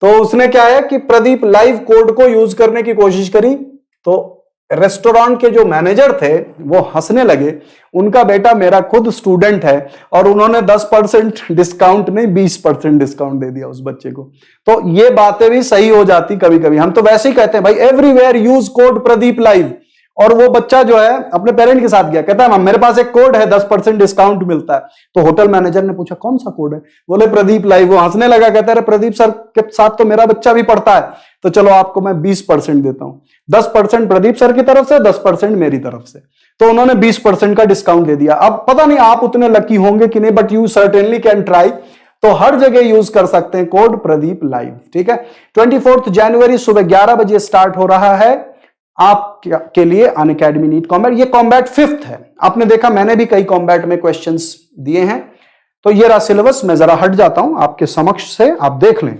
तो उसने क्या है कि प्रदीप लाइव कोड को यूज करने की कोशिश करी, तो रेस्टोरेंट के जो मैनेजर थे वो हंसने लगे। उनका बेटा मेरा खुद स्टूडेंट है और उन्होंने 10% डिस्काउंट नहीं 20% डिस्काउंट दे दिया उस बच्चे को। तो ये बातें भी सही हो जाती कभी कभी। हम तो वैसे ही कहते हैं भाई everywhere use code Pradeep live. और वो बच्चा जो है अपने पेरेंट के साथ गया, कहता है मेरे पास एक कोड है 10% डिस्काउंट मिलता है। तो होटल मैनेजर ने पूछा कौन सा कोड है? बोले प्रदीप लाइव। वो हंसने लगा, कहता है प्रदीप सर के साथ तो मेरा बच्चा भी पढ़ता है, तो चलो आपको मैं 20% देता हूं। 10% प्रदीप सर की तरफ से, 10% मेरी तरफ से। तो उन्होंने 20% का डिस्काउंट दे दिया। अब पता नहीं आप उतने लकी होंगे कि नहीं, but you certainly can try. तो हर जगह यूज कर सकते हैं कोड प्रदीप लाइव, ठीक है। 24 जनवरी सुबह 11 बजे स्टार्ट हो रहा है आप के लिए अनअकैडमी नीट कॉम्बैट। ये कॉम्बैट 5th है। आपने देखा मैंने भी कई कॉम्बैट में क्वेश्चंस दिए हैं। तो ये रहा सिलेबस। मैं जरा हट जाता हूं आपके समक्ष से, आप देख लें।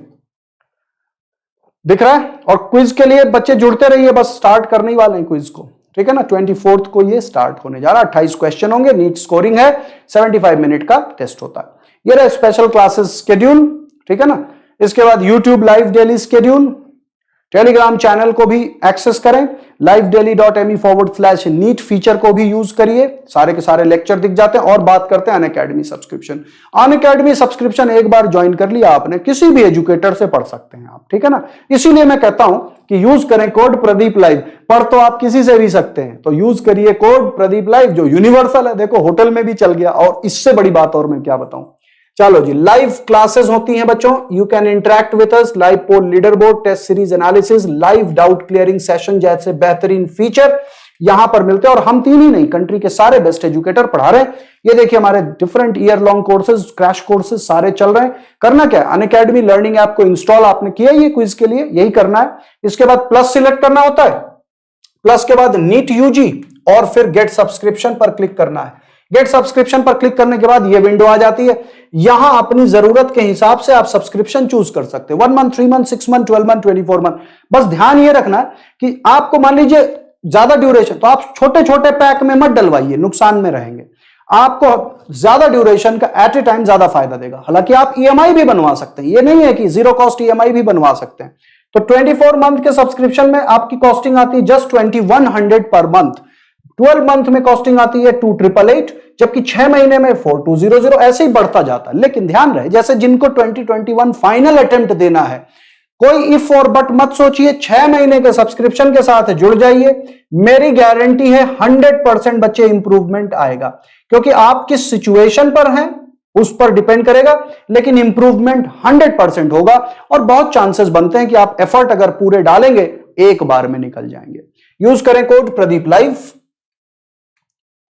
दिख रहा है? और क्विज के लिए बच्चे जुड़ते रहिए, बस स्टार्ट करने ही वाले हैं क्विज को, ठीक है ना। 24 को ये स्टार्ट होने जा रहा है। 28 क्वेश्चन होंगे, नीट स्कोरिंग है, 75 मिनट का टेस्ट होता है। ये रहा स्पेशल क्लासेस शेड्यूल, ठीक है ना। इसके बाद YouTube live daily schedule, Telegram channel को भी एक्सेस करें, livedaily.me/NEET फीचर को भी यूज करिए, सारे के सारे लेक्चर दिख जाते हैं। और बात करते हैं अनअकैडमी सब्सक्रिप्शन। अनअकैडमी सब्सक्रिप्शन एक बार ज्वाइन कर लिया आपने, किसी भी एजुकेटर से पढ़ सकते हैं आप, ठीक है ना। इसीलिए मैं कहता हूं कि यूज करें कोड प्रदीप लाइव। पढ़ तो आप किसी से भी सकते हैं, तो यूज करिए कोड प्रदीप लाइव जो यूनिवर्सल है। देखो होटल में भी चल गया, और इससे बड़ी बात और मैं क्या बताऊं। चलो जी, लाइव क्लासेस होती हैं बच्चों, you can interact with us, live poll, leader board, test series analysis, live doubt clearing session जैसे बेहतरीन फीचर यहां पर मिलते हैं। और हम तीन ही नहीं, कंट्री के सारे बेस्ट एजुकेटर पढ़ा रहे हैं। ये देखिए हमारे different year long courses, crash courses सारे चल रहे हैं। करना क्या है, अनअकैडमी लर्निंग ऐप को इंस्टॉल आपने किया ये क्विज के लिए, यही करना है। इसके बाद प्लस सिलेक्ट करना होता है, प्लस के बाद नीट यूजी, और फिर गेट सब्सक्रिप्शन पर क्लिक करना है। गेट सब्सक्रिप्शन पर क्लिक करने के बाद ये विंडो आ जाती है। यहां अपनी जरूरत के हिसाब से आप सब्सक्रिप्शन चूज कर सकते हैं, 1 month, 3 month, 6 month, 12 month, 24 month. बस ध्यान ये रखना है कि आपको मान लीजिए ज्यादा ड्यूरेशन, तो आप छोटे छोटे पैक में मत डलवाइए, नुकसान में रहेंगे। आपको ज्यादा ड्यूरेशन का एट ए टाइम ज्यादा फायदा देगा। हालांकि आप ईएमआई भी बनवा सकते हैं, ये नहीं है कि जीरो कॉस्ट ईएमआई भी बनवा सकते हैं। तो 24 मंथ के सब्सक्रिप्शन में आपकी कॉस्टिंग आती है जस्ट 2100 पर मंथ। 12 मंथ में कॉस्टिंग आती है 2888, जबकि 6 महीने में 4200, ऐसे ही बढ़ता जाता है। लेकिन ध्यान रहे, जैसे जिनको 2021 फाइनल अटेम्प्ट देना है, कोई इफ और बट मत सोचिए, 6 महीने के सब्सक्रिप्शन के साथ जुड़ जाइए। मेरी गारंटी है 100% बच्चे इंप्रूवमेंट आएगा, क्योंकि आप किस सिचुएशन पर हैं उस पर डिपेंड करेगा, लेकिन इंप्रूवमेंट 100% होगा। और बहुत चांसेस बनते हैं कि आप एफर्ट अगर पूरे डालेंगे एक बार में निकल जाएंगे। यूज करें कोड प्रदीप लाइव,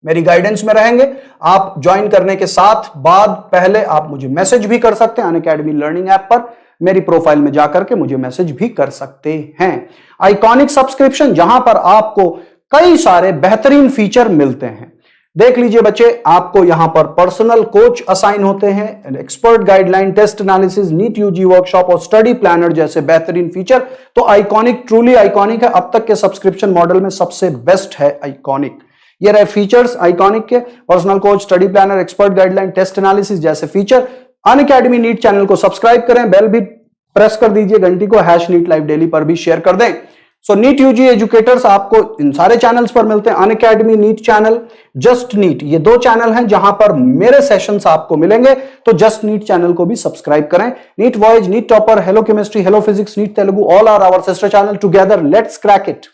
मेरी गाइडेंस में रहेंगे। आप ज्वाइन करने के साथ बाद पहले आप मुझे मैसेज भी कर सकते हैं अनअकैडमी लर्निंग ऐप पर, मेरी प्रोफाइल में जाकर के मुझे मैसेज भी कर सकते हैं। आइकॉनिक सब्सक्रिप्शन, जहां पर आपको कई सारे बेहतरीन फीचर मिलते हैं। देख लीजिए बच्चे, आपको यहां पर पर्सनल कोच असाइन होते हैं, expert guideline, test analysis, NEET UG workshop और स्टडी प्लानर जैसे बेहतरीन फीचर। तो आइकॉनिक ट्रूली आइकॉनिक है, अब तक के सब्सक्रिप्शन मॉडल में सबसे बेस्ट है आइकॉनिक। ये रहे फीचर्स आइकॉनिक के, personal coach, study planner, expert guideline, test analysis जैसे फीचर। अनअकैडमी नीट चैनल को सब्सक्राइब करें, बेल भी प्रेस कर दीजिए घंटी को, #नीट लाइव डेली पर भी शेयर कर दें। सो नीट यूजी एजुकेटर्स आपको इन सारे चैनल्स पर मिलते हैं, Unacademy NEET channel, just NEET, ये 2 चैनल हैं जहां पर मेरे सेशंस आपको मिलेंगे। तो जस्ट नीट चैनल को भी सब्सक्राइब करें। NEET voice, NEET topper, hello chemistry, hello physics, NEET Telugu, all are our sister channel. Together let's crack it.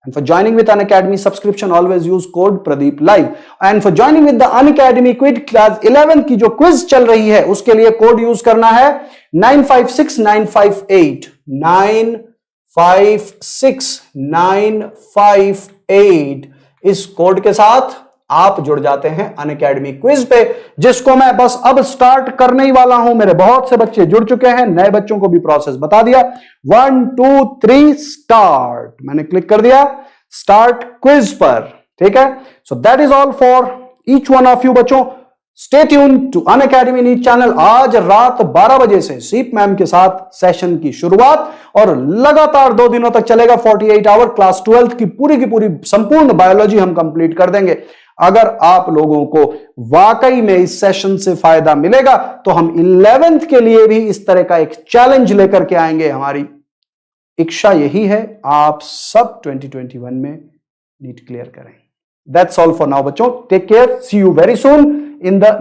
And for joining with Unacademy subscription, always use code Pradeep Live. And for joining with the Unacademy Quid Class 11 की जो quiz चल रही है, उसके लिए code use करना है 956958 956958। इस कोड के साथ आप जुड़ जाते हैं अनअकैडमी क्विज पे, जिसको मैं बस अब स्टार्ट करने ही वाला हूं। मेरे बहुत से बच्चे जुड़ चुके हैं, नए बच्चों को भी प्रोसेस बता दिया। 1 2 3 स्टार्ट, मैंने क्लिक कर दिया स्टार्ट क्विज पर, ठीक है। So that is all for each one of you बच्चों। Stay tune to Unacademy NEET channel. आज रात 12 बजे से सीप मैम के साथ सेशन की शुरुआत, और लगातार 2 दिनों तक चलेगा 48 आवर। क्लास 12 की पूरी संपूर्ण बायोलॉजी हम कंप्लीट कर देंगे। अगर आप लोगों को वाकई में इस सेशन से फायदा मिलेगा, तो हम 11th के लिए भी इस तरह का एक चैलेंज लेकर के आएंगे। हमारी इच्छा यही है, आप सब 2021 में नीट क्लियर करें। दैट्स ऑल फॉर नाउ बच्चों, take care, see you very soon in the